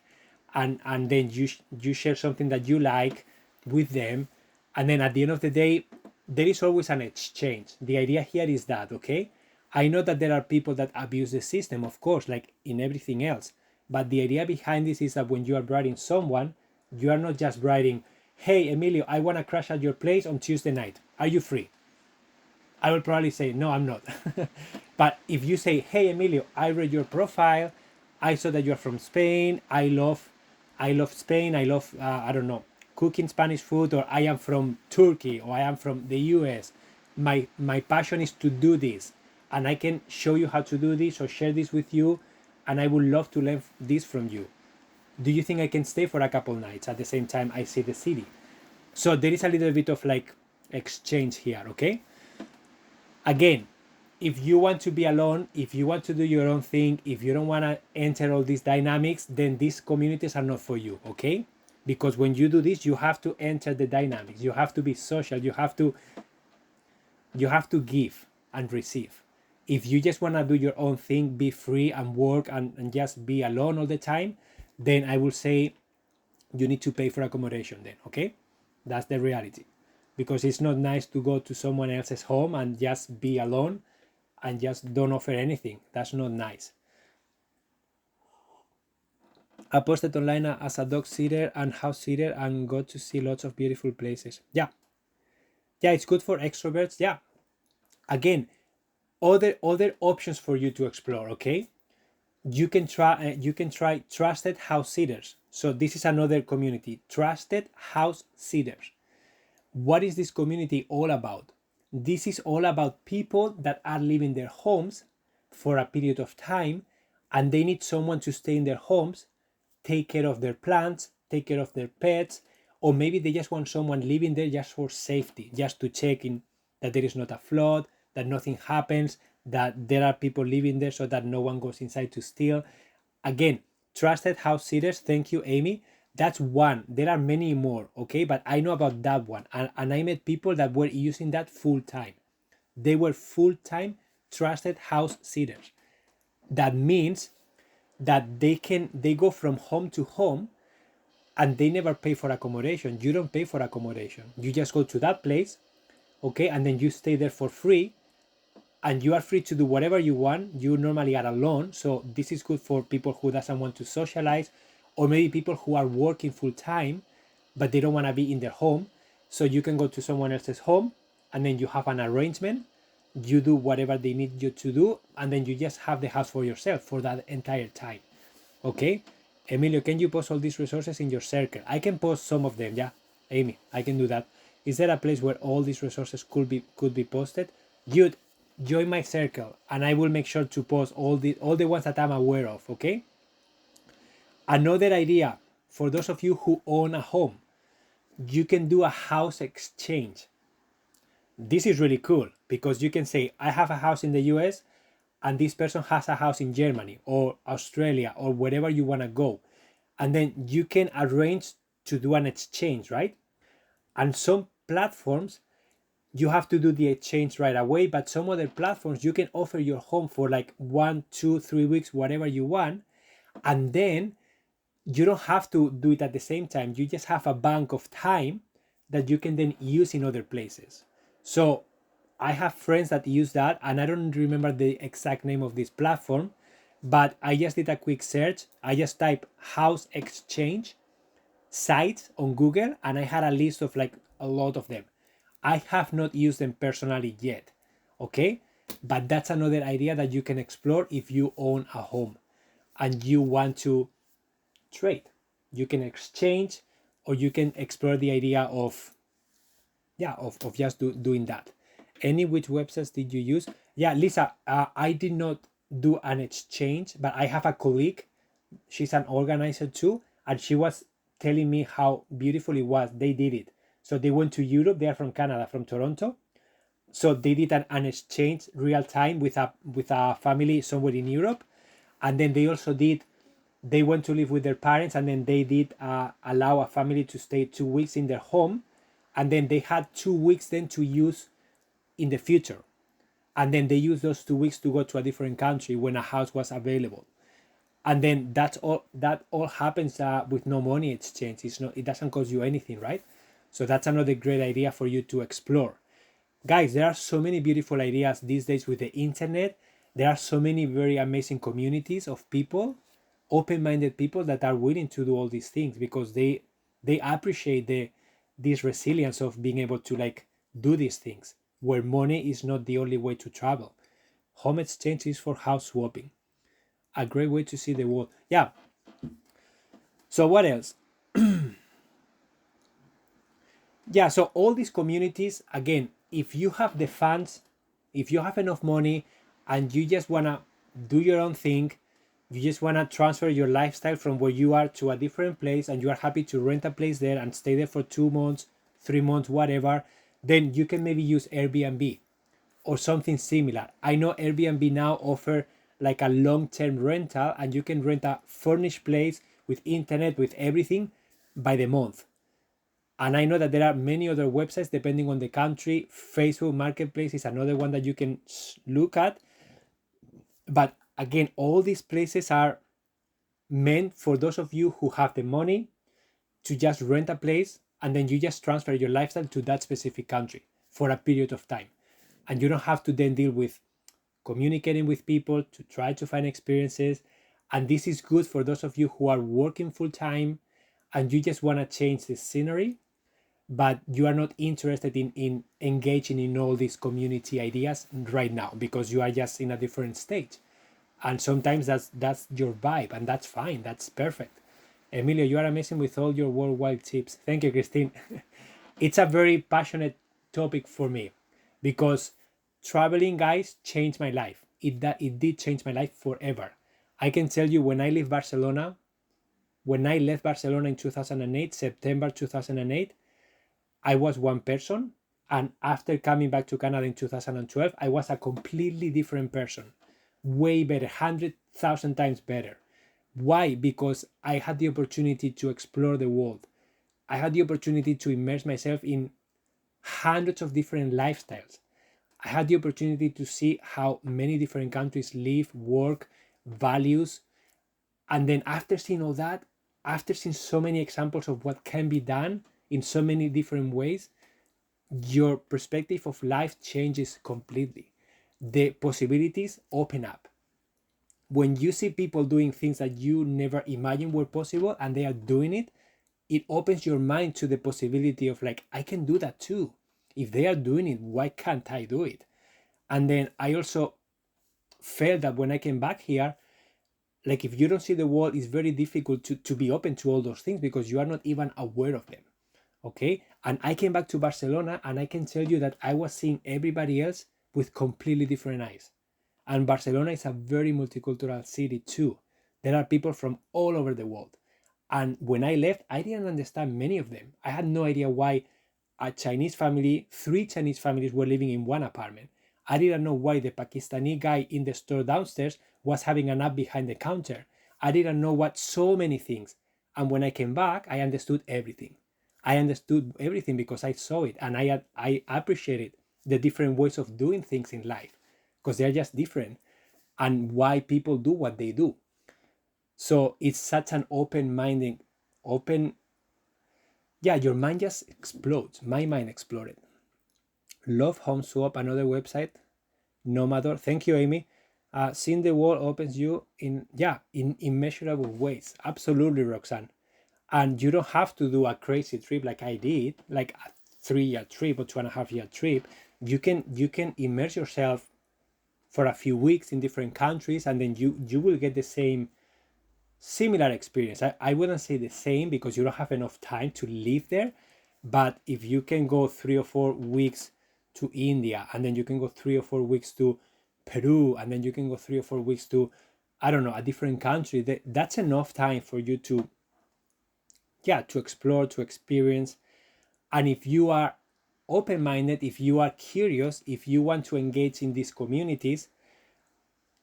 and then you share something that you like with them, and then at the end of the day, there is always an exchange. The idea here is that, okay, I know that there are people that abuse the system, of course, like in everything else, but the idea behind this is that when you are writing someone, you are not just writing, hey Emilio, I want to crash at your place on Tuesday night, are you free? I will probably say, no, I'm not. But if you say, hey, Emilio, I read your profile. I saw that you're from Spain. I love Spain. I love, I don't know, cooking Spanish food, or I am from Turkey, or I am from the US. My passion is to do this. And I can show you how to do this or share this with you. And I would love to learn this from you. Do you think I can stay for a couple nights at the same time I see the city? So there is a little bit of like exchange here, okay? Again, if you want to be alone, if you want to do your own thing, if you don't want to enter all these dynamics, then these communities are not for you, okay? Because when you do this, you have to enter the dynamics. You have to be social. You have to give and receive. If you just want to do your own thing, be free and work and just be alone all the time, then I will say you need to pay for accommodation then, okay? That's the reality. Because it's not nice to go to someone else's home and just be alone and just don't offer anything. That's not nice. I posted online as a dog sitter and house sitter and got to see lots of beautiful places. Yeah, it's good for extroverts. Yeah, again, other options for you to explore. Okay, you can try trusted house sitters. So this is another community, trusted house sitters. What is this community all about? This is all about people that are leaving their homes for a period of time, and they need someone to stay in their homes, take care of their plants, take care of their pets, or maybe they just want someone living there just for safety, just to check in that there is not a flood, that nothing happens, that there are people living there so that no one goes inside to steal. Again, trusted house sitters. Thank you, Amy. That's one. There are many more, okay? But I know about that one. And I met people that were using that full time. They were full time trusted house sitters. That means that they go from home to home and they never pay for accommodation. You don't pay for accommodation. You just go to that place, okay? And then you stay there for free and you are free to do whatever you want. You normally are alone, so this is good for people who doesn't want to socialize, or maybe people who are working full time but they don't want to be in their home. So you can go to someone else's home and then you have an arrangement, you do whatever they need you to do, and then you just have the house for yourself for that entire time. Okay, Emilio, can you post all these resources in your circle? I can post some of them. Yeah, Amy, I can do that. Is there a place where all these resources could be posted? You'd join my circle and I will make sure to post all the ones that I'm aware of. Okay, another idea for those of you who own a home, you can do a house exchange. This is really cool because you can say, I have a house in the US and this person has a house in Germany or Australia or wherever you want to go. And then you can arrange to do an exchange, right? And some platforms, you have to do the exchange right away, but some other platforms, you can offer your home for like 1, 2, 3 weeks, whatever you want. And then you don't have to do it at the same time. You just have a bank of time that you can then use in other places. So I have friends that use that, and I don't remember the exact name of this platform, but I just did a quick search. I just typed house exchange sites on Google and I had a list of like a lot of them. I have not used them personally yet, okay? But that's another idea that you can explore if you own a home and you want to trade. You can exchange, or you can explore the idea of just doing that. Any which websites did you use? Yeah, Lisa, I did not do an exchange, but I have a colleague, she's an organizer too, and she was telling me how beautiful it was. They did it. So they went to Europe. They are from Canada, from Toronto. So they did an exchange real time with a family somewhere in Europe. And then they went to live with their parents, and then they did allow a family to stay 2 weeks in their home, and then they had 2 weeks then to use in the future, and then they used those 2 weeks to go to a different country when a house was available. And then that all happens with no money exchange. It doesn't cost you anything, right? So that's another great idea for you to explore. Guys, there are so many beautiful ideas these days with the internet. There are so many very amazing communities of people, open-minded people that are willing to do all these things because they appreciate this resilience of being able to like do these things where money is not the only way to travel. Home exchange is for house swapping. A great way to see the world. Yeah. So what else? Yeah, so all these communities, again, if you have the funds, if you have enough money and you just want to do your own thing, you just want to transfer your lifestyle from where you are to a different place, and you are happy to rent a place there and stay there for 2 months, 3 months, whatever, then you can maybe use Airbnb or something similar. I know Airbnb now offer like a long-term rental, and you can rent a furnished place with internet, with everything by the month. And I know that there are many other websites depending on the country. Facebook Marketplace is another one that you can look at. But again, all these places are meant for those of you who have the money to just rent a place, and then you just transfer your lifestyle to that specific country for a period of time. And you don't have to then deal with communicating with people to try to find experiences. And this is good for those of you who are working full time and you just want to change the scenery, but you are not interested in engaging in all these community ideas right now because you are just in a different stage. And sometimes that's your vibe, and that's fine. That's perfect. Emilio, you are amazing with all your worldwide tips. Thank you, Christine. It's a very passionate topic for me because traveling, guys, changed my life. It did change my life forever. I can tell you, when I leave Barcelona, When I left Barcelona in 2008, September 2008, I was one person. And after coming back to Canada in 2012, I was a completely different person. Way better, 100,000 times better. Why? Because I had the opportunity to explore the world. I had the opportunity to immerse myself in hundreds of different lifestyles. I had the opportunity to see how many different countries live, work, values. And then after seeing all that, after seeing so many examples of what can be done in so many different ways, your perspective of life changes completely. The possibilities open up. When you see people doing things that you never imagined were possible and they are doing it, it opens your mind to the possibility of like, I can do that too. If they are doing it, why can't I do it? And then I also felt that when I came back here, like if you don't see the world, it's very difficult to be open to all those things because you are not even aware of them. Okay. And I came back to Barcelona and I can tell you that I was seeing everybody else with completely different eyes. And Barcelona is a very multicultural city too. There are people from all over the world. And when I left, I didn't understand many of them. I had no idea why a Chinese family, 3 Chinese families were living in one apartment. I didn't know why the Pakistani guy in the store downstairs was having a nap behind the counter. I didn't know what so many things. And when I came back, I understood everything. I understood everything because I saw it and I appreciated the different ways of doing things in life because they're just different and why people do what they do. So it's such an your mind just explodes. My mind exploded. Love Home Swap, another website. Nomador. Thank you, Amy. Seeing the world opens you in immeasurable ways. Absolutely, Roxanne. And you don't have to do a crazy trip like I did, like a 3-year trip or 2.5-year trip. You can immerse yourself for a few weeks in different countries, and then you will get the similar experience. I wouldn't say the same because you don't have enough time to live there. But if you can go 3 or 4 weeks to India, and then you can go 3 or 4 weeks to Peru, and then you can go 3 or 4 weeks to, I don't know, a different country, that's enough time for you to explore, to experience. And if you are open-minded, if you are curious, if you want to engage in these communities,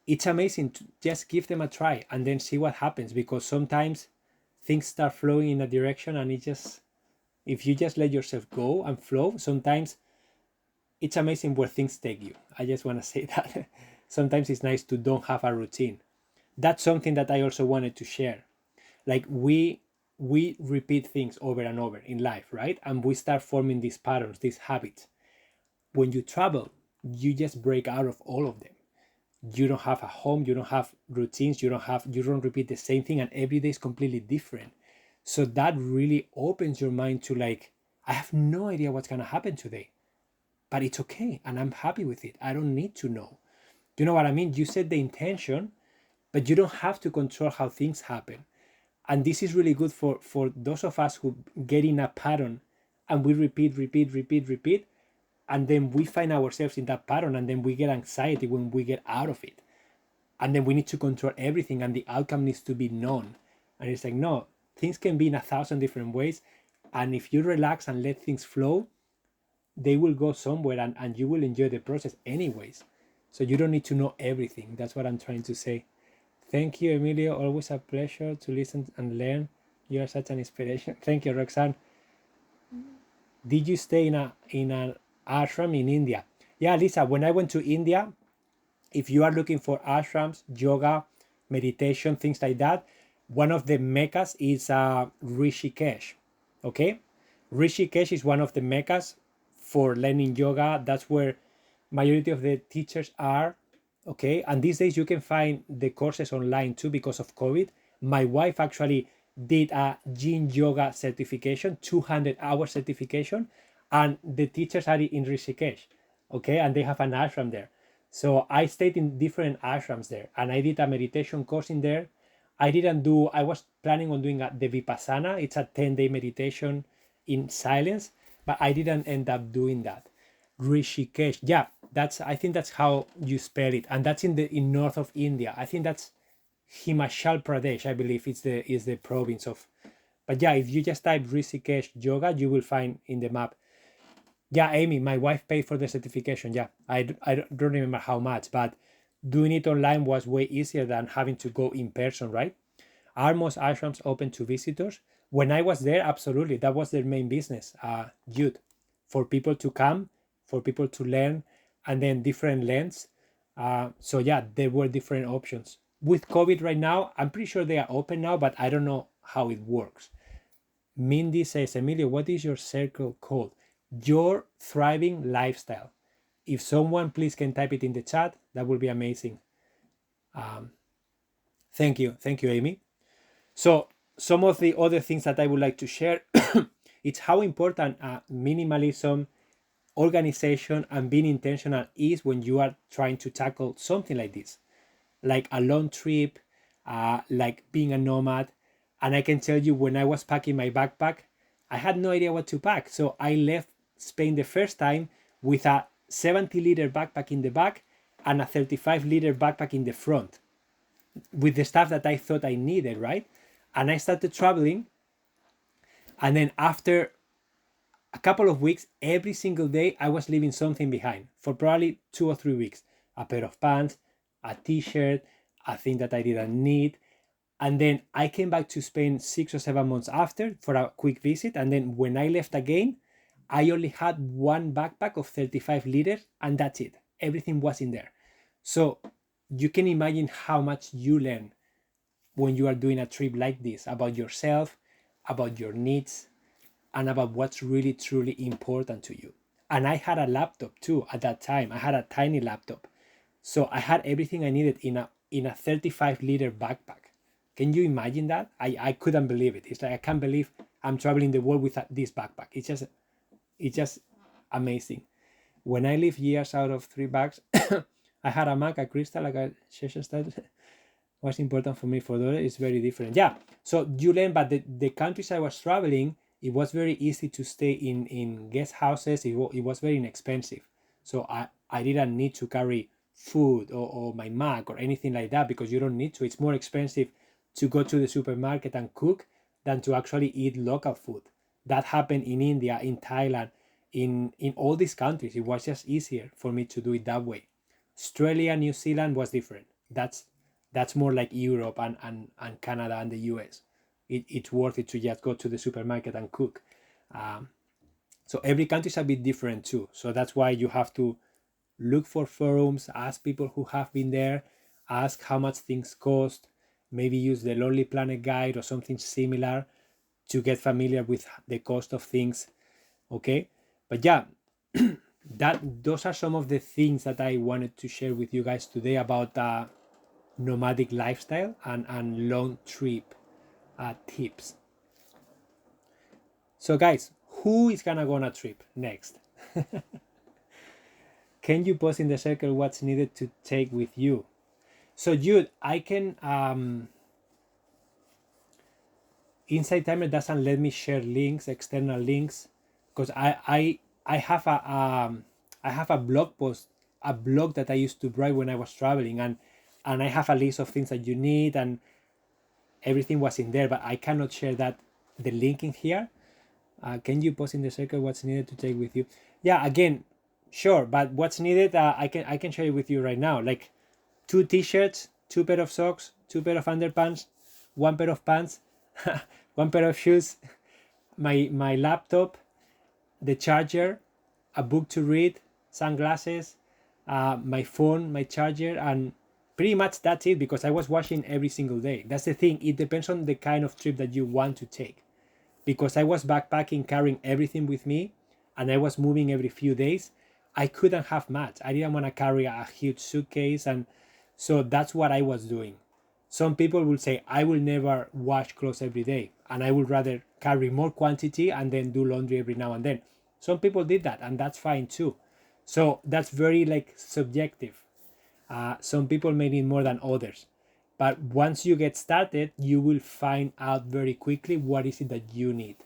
it's amazing to just give them a try and then see what happens, because sometimes things start flowing in a direction and if you just let yourself go and flow, sometimes it's amazing where things take you. I just want to say that sometimes it's nice to don't have a routine. That's something that I also wanted to share. Like we repeat things over and over in life, right? And we start forming these patterns, these habits. When you travel, you just break out of all of them. You don't have a home, you don't have routines, you don't repeat the same thing, and every day is completely different. So that really opens your mind to like, I have no idea what's gonna happen today, but it's okay, and I'm happy with it. I don't need to know. You know what I mean? You set the intention, but you don't have to control how things happen. And this is really good for those of us who get in a pattern and we repeat, and then we find ourselves in that pattern, and then we get anxiety when we get out of it. And then we need to control everything, and the outcome needs to be known. And it's like, no, things can be in 1,000 different ways. And if you relax and let things flow, they will go somewhere, and you will enjoy the process anyways. So you don't need to know everything. That's what I'm trying to say. Thank you, Emilio. Always a pleasure to listen and learn. You are such an inspiration. Thank you, Roxanne. Did you stay in an ashram in India? Yeah, Lisa, when I went to India, if you are looking for ashrams, yoga, meditation, things like that, one of the meccas is Rishikesh. Okay? Rishikesh is one of the meccas for learning yoga. That's where majority of the teachers are. Okay? And these days you can find the courses online too because of COVID. My wife actually did a yin yoga certification, 200-hour certification, and the teachers are in Rishikesh. Okay? And they have an ashram there. So I stayed in different ashrams there, and I did a meditation course in there. I was planning on doing the Vipassana. It's a 10-day meditation in silence, but I didn't end up doing that. Rishikesh, yeah, I think that's how you spell it. And that's in north of India. I think that's Himachal Pradesh, I believe is the province of. But yeah, if you just type Rishikesh yoga, you will find in the map. Yeah, Amy, my wife paid for the certification. Yeah, I don't remember how much, but doing it online was way easier than having to go in person, right? Are most ashrams open to visitors? When I was there, absolutely. That was their main business, youth, for people to come, for people to learn, and then different lengths. So yeah, there were different options. With COVID right now, I'm pretty sure they are open now, but I don't know how it works. Mindy says, Emilio, what is your circle called? Your thriving lifestyle. If someone please can type it in the chat, that would be amazing. Thank you, Amy. So some of the other things that I would like to share, it's how important minimalism, organization, and being intentional is when you are trying to tackle something like this, like a long trip, like being a nomad. And I can tell you, when I was packing my backpack, I had no idea what to pack. So I left Spain the first time with a 70-liter backpack in the back and a 35-liter backpack in the front, with the stuff that I thought I needed, right? And I started traveling. And then after a couple of weeks, every single day, I was leaving something behind for probably 2 or 3 weeks. A pair of pants, a t-shirt, a thing that I didn't need. And then I came back to Spain 6 or 7 months after for a quick visit. And then when I left again, I only had one backpack of 35 liters and that's it. Everything was in there. So you can imagine how much you learn when you are doing a trip like this about yourself, about your needs, and about what's really truly important to you. And I had a laptop too at that time. I had a tiny laptop. So I had everything I needed in a 35-liter backpack. Can you imagine that? I couldn't believe it. It's like I can't believe I'm traveling the world with this backpack. It's just amazing. When I live years out of 3 bags, I had a Mac, a crystal, like a session started. What's important for me for the other is very different. Yeah. So you learn, but the countries I was traveling, it was very easy to stay in guest houses. It was very inexpensive. So I didn't need to carry food or my Mac or anything like that, because you don't need to. It's more expensive to go to the supermarket and cook than to actually eat local food. That happened in India, in Thailand, in all these countries. It was just easier for me to do it that way. Australia, New Zealand was different. That's more like Europe and Canada and the US. It's worth it to just go to the supermarket and cook. So every country is a bit different too. So that's why you have to look for forums, ask people who have been there, ask how much things cost, maybe use the Lonely Planet guide or something similar to get familiar with the cost of things. Okay, but yeah, those are some of the things that I wanted to share with you guys today about nomadic lifestyle and long trip tips. So guys, who is gonna go on a trip next? Can you post in the circle what's needed to take with you? So Jude, I can Insight Timer doesn't let me share links, external links, because I have a blog post, a blog that I used to write when I was traveling, and I have a list of things that you need, and everything was in there, but I cannot share the link in here. Can you post in the circle what's needed to take with you? Yeah, again, sure, but what's needed, I can share it with you right now. Like 2 t-shirts, 2 pair of socks, 2 pair of underpants, 1 pair of pants, 1 pair of shoes, my laptop, the charger, a book to read, sunglasses, my phone, my charger, and pretty much that's it, because I was washing every single day. That's the thing. It depends on the kind of trip that you want to take. Because I was backpacking, carrying everything with me, and I was moving every few days, I couldn't have much. I didn't want to carry a huge suitcase, and so that's what I was doing. Some people will say, I will never wash clothes every day, and I would rather carry more quantity and then do laundry every now and then. Some people did that, and that's fine too. So that's very like subjective. Some people may need more than others. But once you get started, you will find out very quickly what is it that you need.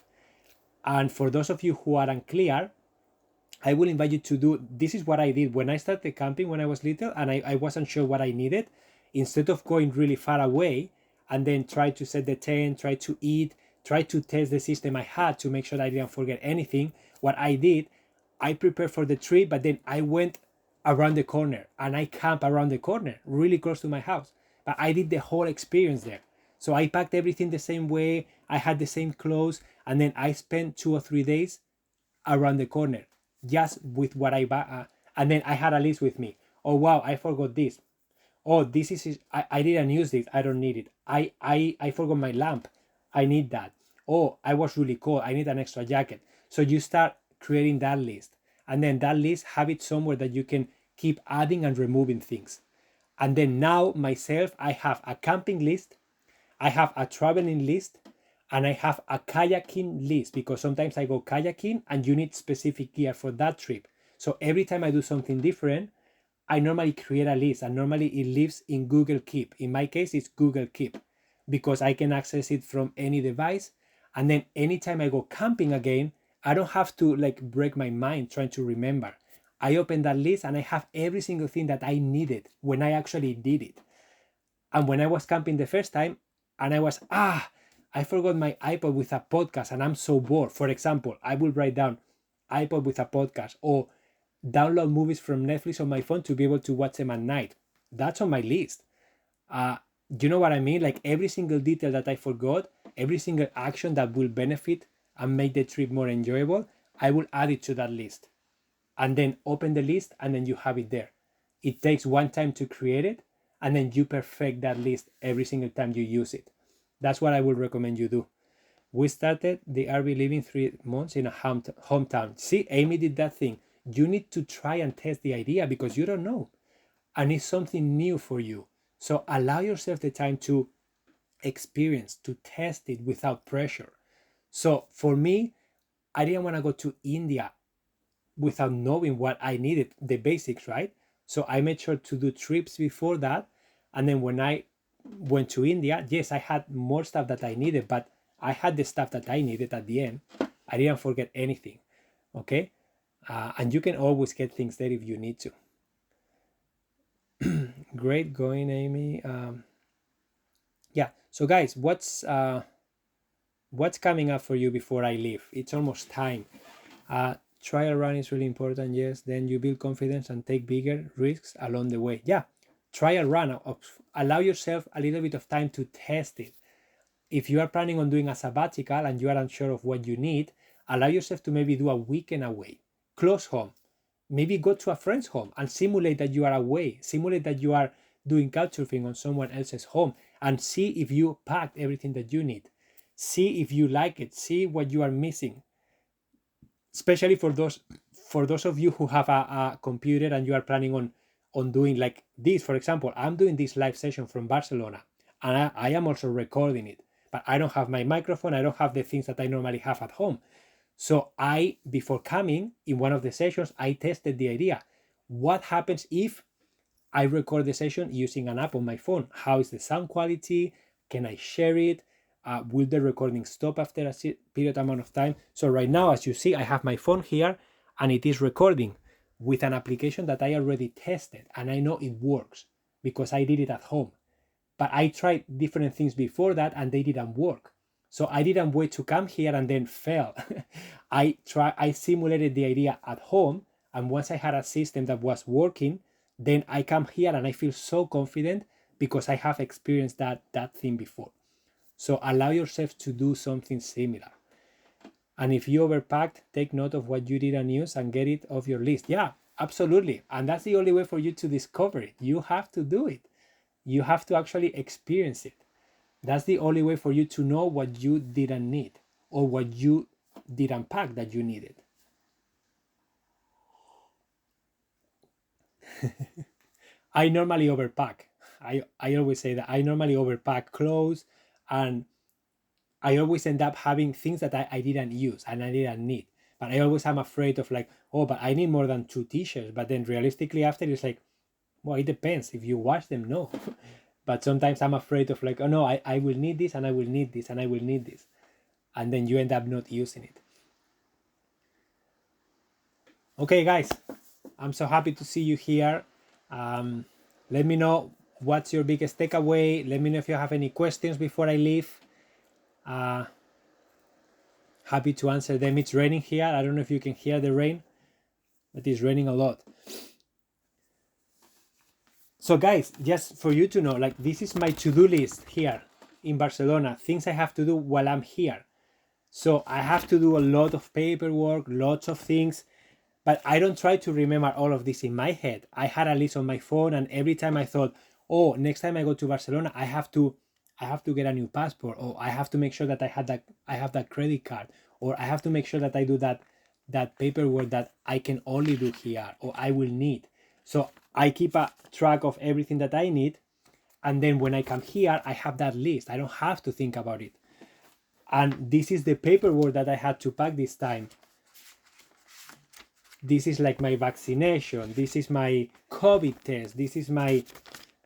And for those of you who are unclear, I will invite you to do, this is what I did when I started camping when I was little and I wasn't sure what I needed. instead of going really far away and then try to set the tent, try to eat, try to test the system I had to make sure that I didn't forget anything, what I did, I prepared for the trip, but then I went around the corner and I camped around the corner, really close to my house. But I did the whole experience there. So I packed everything the same way, I had the same clothes, and then I spent 2 or 3 days around the corner just with what I bought. And then I had a list with me. Oh wow, I forgot this. Oh, this is I didn't use this. I don't need it. I forgot my lamp. I need that. Oh, I was really cold. I need an extra jacket. So you start creating that list, and then that list have it somewhere that you can keep adding and removing things. And then now myself, I have a camping list, I have a traveling list, and I have a kayaking list, because sometimes I go kayaking and you need specific gear for that trip. So every time I do something different, I normally create a list, and normally it lives in Google Keep. In my case, it's Google Keep because I can access it from any device. And then anytime I go camping again, I don't have to like break my mind trying to remember. I open that list and I have every single thing that I needed when I actually did it. And when I was camping the first time and I forgot my iPod with a podcast and I'm so bored. For example, I will write down iPod with a podcast, or download movies from Netflix on my phone to be able to watch them at night. That's on my list. You know what I mean? Like every single detail that I forgot, every single action that will benefit and make the trip more enjoyable, I will add it to that list. And then open the list and then you have it there. It takes one time to create it, and then you perfect that list every single time you use it. That's what I would recommend you do. We started the RV living 3 months in a hometown. See, Amy did that thing. You need to try and test the idea because you don't know. And it's something new for you. So allow yourself the time to experience, to test it without pressure. So for me, I didn't want to go to India without knowing what I needed, the basics, right? So I made sure to do trips before that. And then when I went to India, yes, I had more stuff that I needed, but I had the stuff that I needed at the end. I didn't forget anything. Okay. And you can always get things there if you need to. Great going, Amy. Yeah. So guys, what's coming up for you before I leave? It's almost time. Trial run is really important. Yes. Then you build confidence and take bigger risks along the way. Yeah. Trial run. Allow yourself a little bit of time to test it. If you are planning on doing a sabbatical and you are unsure of what you need, allow yourself to maybe do a weekend away, close home. Maybe go to a friend's home and simulate that you are away. Simulate that you are doing couchsurfing on someone else's home and see if you packed everything that you need. See if you like it. See what you are missing. Especially for those of you who have a computer and you are planning on doing like this. For example, I'm doing this live session from Barcelona and I am also recording it, but I don't have my microphone. I don't have the things that I normally have at home. So before coming in one of the sessions, I tested the idea. What happens if I record the session using an app on my phone? How is the sound quality? Can I share it? Will the recording stop after a period amount of time? So right now, as you see, I have my phone here and it is recording with an application that I already tested and I know it works because I did it at home. But I tried different things before that and they didn't work. So I didn't wait to come here and then fail. I simulated the idea at home, and once I had a system that was working, then I come here and I feel so confident because I have experienced that thing before. So allow yourself to do something similar. And if you overpacked, take note of what you didn't use and get it off your list. Yeah, absolutely. And that's the only way for you to discover it. You have to do it. You have to actually experience it. That's the only way for you to know what you didn't need or what you didn't pack that you needed. I normally overpack. I always say that I normally overpack clothes, and I always end up having things that I didn't use and I didn't need. But I always am afraid of like, oh, but I need more than 2 t-shirts. But then realistically after it's like, well, it depends. If you wash them, no. But sometimes I'm afraid of like, oh no, I will need this and I will need this and I will need this. And then you end up not using it. Okay, guys, I'm so happy to see you here. Let me know What's your biggest takeaway? Let me know if you have any questions before I leave. Happy to answer them. It's raining here. I don't know if you can hear the rain, but it's raining a lot. So guys, just for you to know, like, this is my to-do list here in Barcelona, things I have to do while I'm here. So I have to do a lot of paperwork, lots of things, but I don't try to remember all of this in my head. I had a list on my phone, and every time I thought, oh, next time I go to Barcelona, I have to get a new passport, or I have to make sure that I have that credit card, or I have to make sure that I do that paperwork that I can only do here, or I will need. So I keep a track of everything that I need, and then when I come here, I have that list. I don't have to think about it. And this is the paperwork that I had to pack this time. This is like my vaccination. This is my COVID test. This is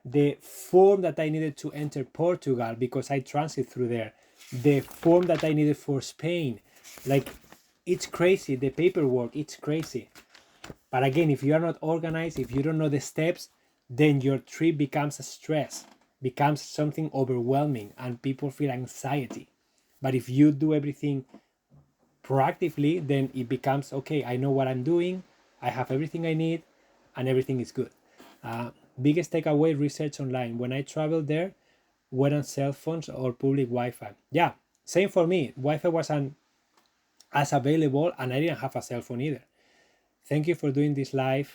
the form that I needed to enter Portugal because I transit through there. The form that I needed for Spain. Like, it's crazy. The paperwork, it's crazy. But again, if you are not organized, if you don't know the steps, then your trip becomes a stress, becomes something overwhelming, and people feel anxiety. But if you do everything proactively, then it becomes, okay, I know what I'm doing, I have everything I need, and everything is good. Biggest takeaway, research online. When I traveled there, were on cell phones or public Wi-Fi. Yeah, same for me. Wi-Fi wasn't as available, and I didn't have a cell phone either. Thank you for doing this live.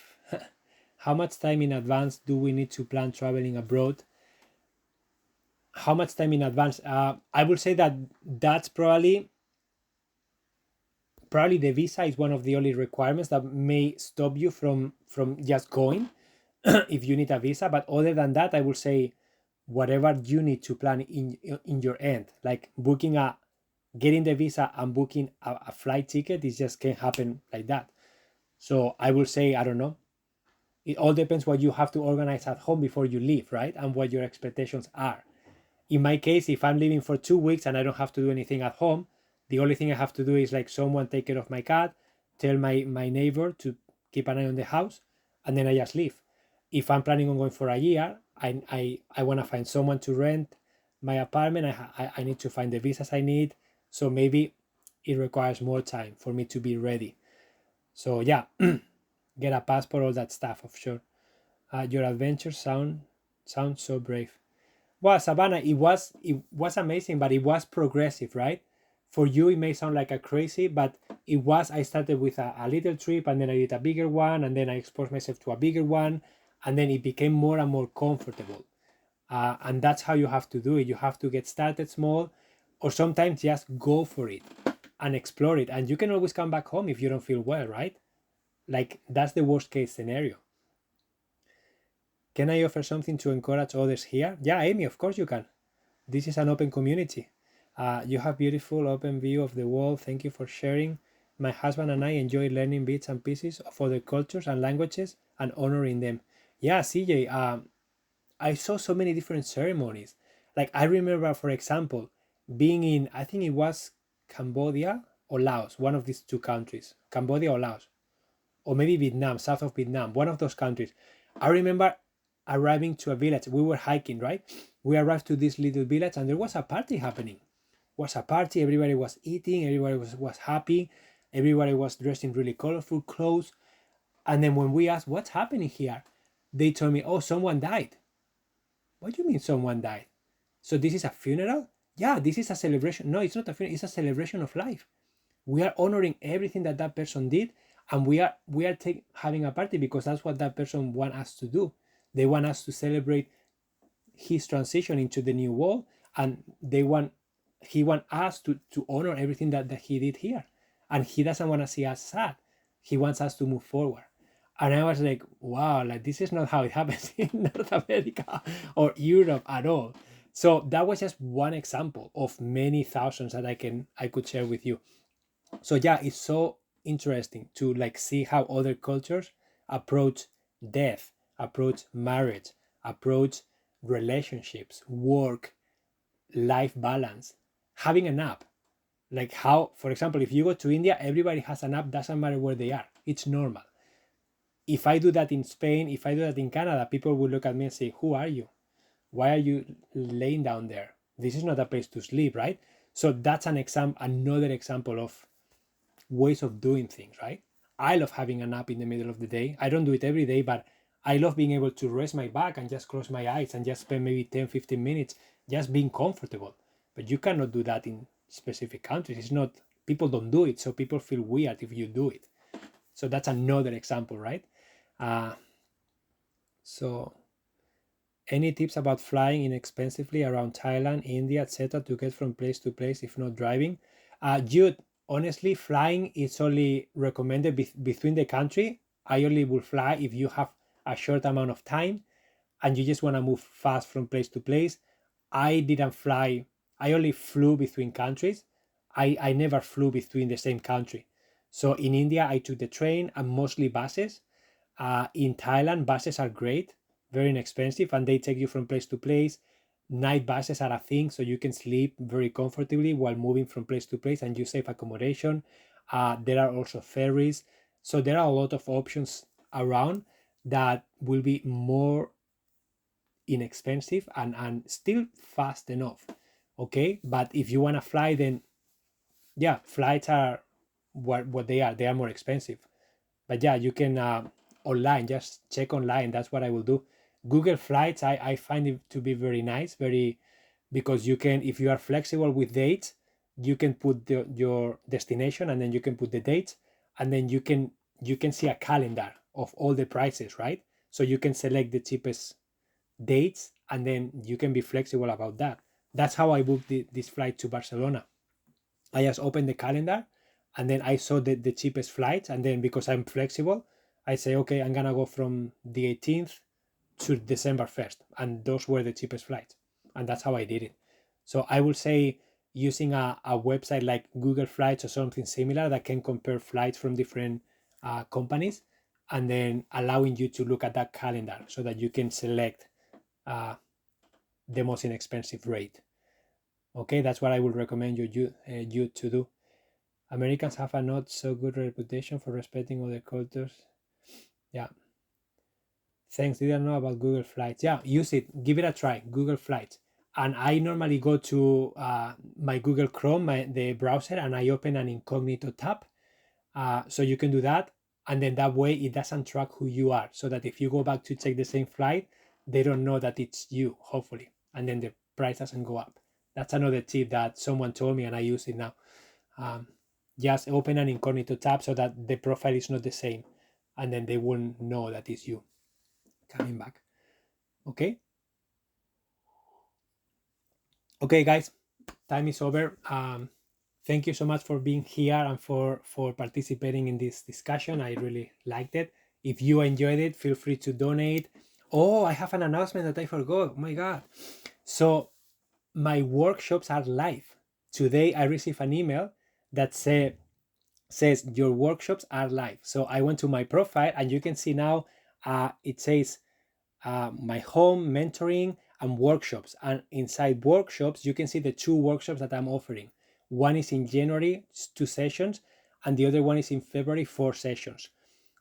How much time in advance do we need to plan traveling abroad? How much time in advance? I would say that that's probably the visa is one of the only requirements that may stop you from just going if you need a visa. But other than that, I would say whatever you need to plan in your end, like getting the visa and booking a flight ticket, it just can't happen like that. So I will say, I don't know. It all depends what you have to organize at home before you leave, right? And what your expectations are. In my case, if I'm leaving for 2 weeks and I don't have to do anything at home, the only thing I have to do is like someone take care of my cat, tell my neighbor to keep an eye on the house, and then I just leave. If I'm planning on going for a year, I want to find someone to rent my apartment. I need to find the visas I need. So maybe it requires more time for me to be ready. So yeah, get a passport, all that stuff, of sure. Your adventures sound so brave. Well, Savannah, it was amazing, but it was progressive, right? For you, it may sound like a crazy, but it was. I started with a little trip, and then I did a bigger one, and then I exposed myself to a bigger one, and then it became more and more comfortable. And that's how you have to do it. You have to get started small, or sometimes just go for it and explore it. And you can always come back home if you don't feel well, right? Like, that's the worst case scenario. Can I offer something to encourage others here? Yeah, Amy, of course you can. This is an open community. You have beautiful open view of the world. Thank you for sharing. My husband and I enjoy learning bits and pieces of other cultures and languages and honoring them. Yeah, CJ, I saw so many different ceremonies. Like, I remember, for example, being in, I think it was Cambodia or Laos, one of these two countries, Cambodia or Laos, or maybe Vietnam, south of Vietnam, one of those countries. I remember arriving to a village. We were hiking, right? We arrived to this little village, and there was a party happening. It was a party. Everybody was eating. Everybody was happy. Everybody was dressed in really colorful clothes. And then when we asked, what's happening here? They told me, oh, someone died. What do you mean someone died? So this is a funeral? Yeah, this is a celebration. No, it's not a funeral. It's a celebration of life. We are honoring everything that person did, and we are having a party because that's what that person want us to do. They want us to celebrate his transition into the new world, and he want us to honor everything that he did here. And he doesn't want to see us sad. He wants us to move forward. And I was like, wow, like, this is not how it happens in North America or Europe at all. So that was just one example of many thousands that I could share with you. So yeah, it's so interesting to like see how other cultures approach death, approach marriage, approach relationships, work, life balance, having an app. Like how, for example, if you go to India, everybody has an app, doesn't matter where they are. It's normal. If I do that in Spain, if I do that in Canada, people will look at me and say, who are you? Why are you laying down there? This is not a place to sleep, right? So that's another example of ways of doing things, right? I love having a nap in the middle of the day. I don't do it every day, but I love being able to rest my back and just close my eyes and just spend maybe 10-15 minutes just being comfortable. But you cannot do that in specific countries. It's not, people don't do it, so people feel weird if you do it. So that's another example, right? So any tips about flying inexpensively around Thailand, India, etc. to get from place to place if not driving? Jude, honestly, flying is only recommended between the country. I only will fly if you have a short amount of time and you just want to move fast from place to place. I didn't fly. I only flew between countries. I never flew between the same country. So in India, I took the train and mostly buses. In Thailand, buses are great, very inexpensive, and they take you from place to place. Night buses are a thing, so you can sleep very comfortably while moving from place to place, and you save accommodation. There are also ferries, so there are a lot of options around that will be more inexpensive and still fast enough. Okay, but if you want to fly, then yeah, flights are what they are. They are more expensive. But yeah, you can online, just check online. That's what I will do. Google Flights, I find it to be very nice, because you can, if you are flexible with dates, you can put your destination and then you can put the dates, and then you can see a calendar of all the prices, right? So you can select the cheapest dates and then you can be flexible about that. That's how I booked this flight to Barcelona. I just opened the calendar and then I saw the cheapest flights, and then because I'm flexible, I say, okay, I'm gonna go from the 18th to December 1st, and those were the cheapest flights, and that's how I did it. So I will say using a website like Google Flights or something similar that can compare flights from different companies, and then allowing you to look at that calendar so that you can select the most inexpensive rate. Okay, that's what I would recommend you to do. Americans have a not so good reputation for respecting other cultures. Yeah. Thanks. Didn't know about Google Flights. Yeah, use it. Give it a try. Google Flights. And I normally go to my Google Chrome, the browser, and I open an incognito tab. So you can do that. And then that way it doesn't track who you are. So that if you go back to check the same flight, they don't know that it's you, hopefully. And then the price doesn't go up. That's another tip that someone told me and I use it now. Just open an incognito tab so that the profile is not the same, and then they won't know that it's you coming back. Okay guys, time is over. Thank you so much for being here and for participating in this discussion. I really liked it. If you enjoyed it, feel free to donate. Oh, I have an announcement that I forgot. Oh my god. So my workshops are live. Today I received an email that says your workshops are live. So I went to my profile and you can see now it says my home, mentoring, and workshops. And inside workshops, you can see the 2 workshops that I'm offering. One is in January, 2 sessions, and the other one is in February, 4 sessions.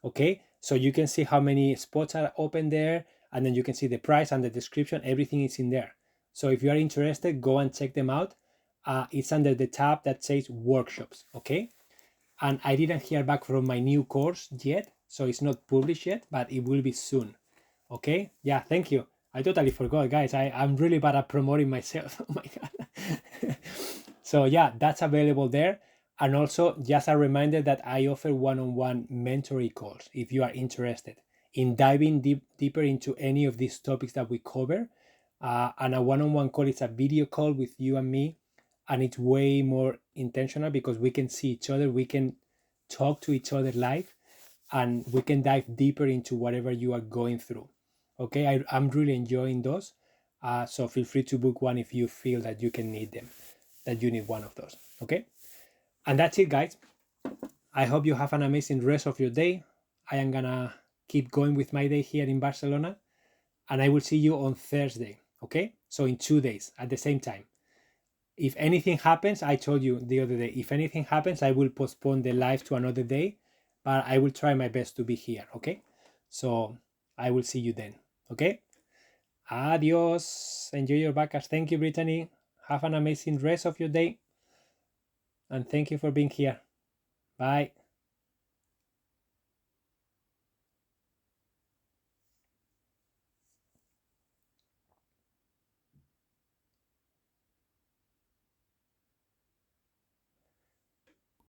Okay, so you can see how many spots are open there, and then you can see the price and the description. Everything is in there. So if you are interested, go and check them out. It's under the tab that says workshops. Okay, and I didn't hear back from my new course yet, so it's not published yet, but it will be soon. Okay, yeah, thank you. I totally forgot, guys. I'm really bad at promoting myself. Oh my god. So yeah, that's available there. And also just a reminder that I offer one-on-one mentoring calls if you are interested in diving deeper into any of these topics that we cover. And a one-on-one call is a video call with you and me, and it's way more intentional because we can see each other, we can talk to each other live, and we can dive deeper into whatever you are going through. Okay, I'm really enjoying those. So feel free to book one if you feel that you can need them, that you need one of those. Okay, and that's it, guys. I hope you have an amazing rest of your day. I am gonna keep going with my day here in Barcelona, and I will see you on Thursday. Okay, so in 2 days at the same time. If anything happens, I told you the other day, if anything happens, I will postpone the live to another day, but I will try my best to be here. Okay, so I will see you then. Okay, Adios. Enjoy your vacas. Thank you, Brittany. Have an amazing rest of your day. And thank you for being here. Bye.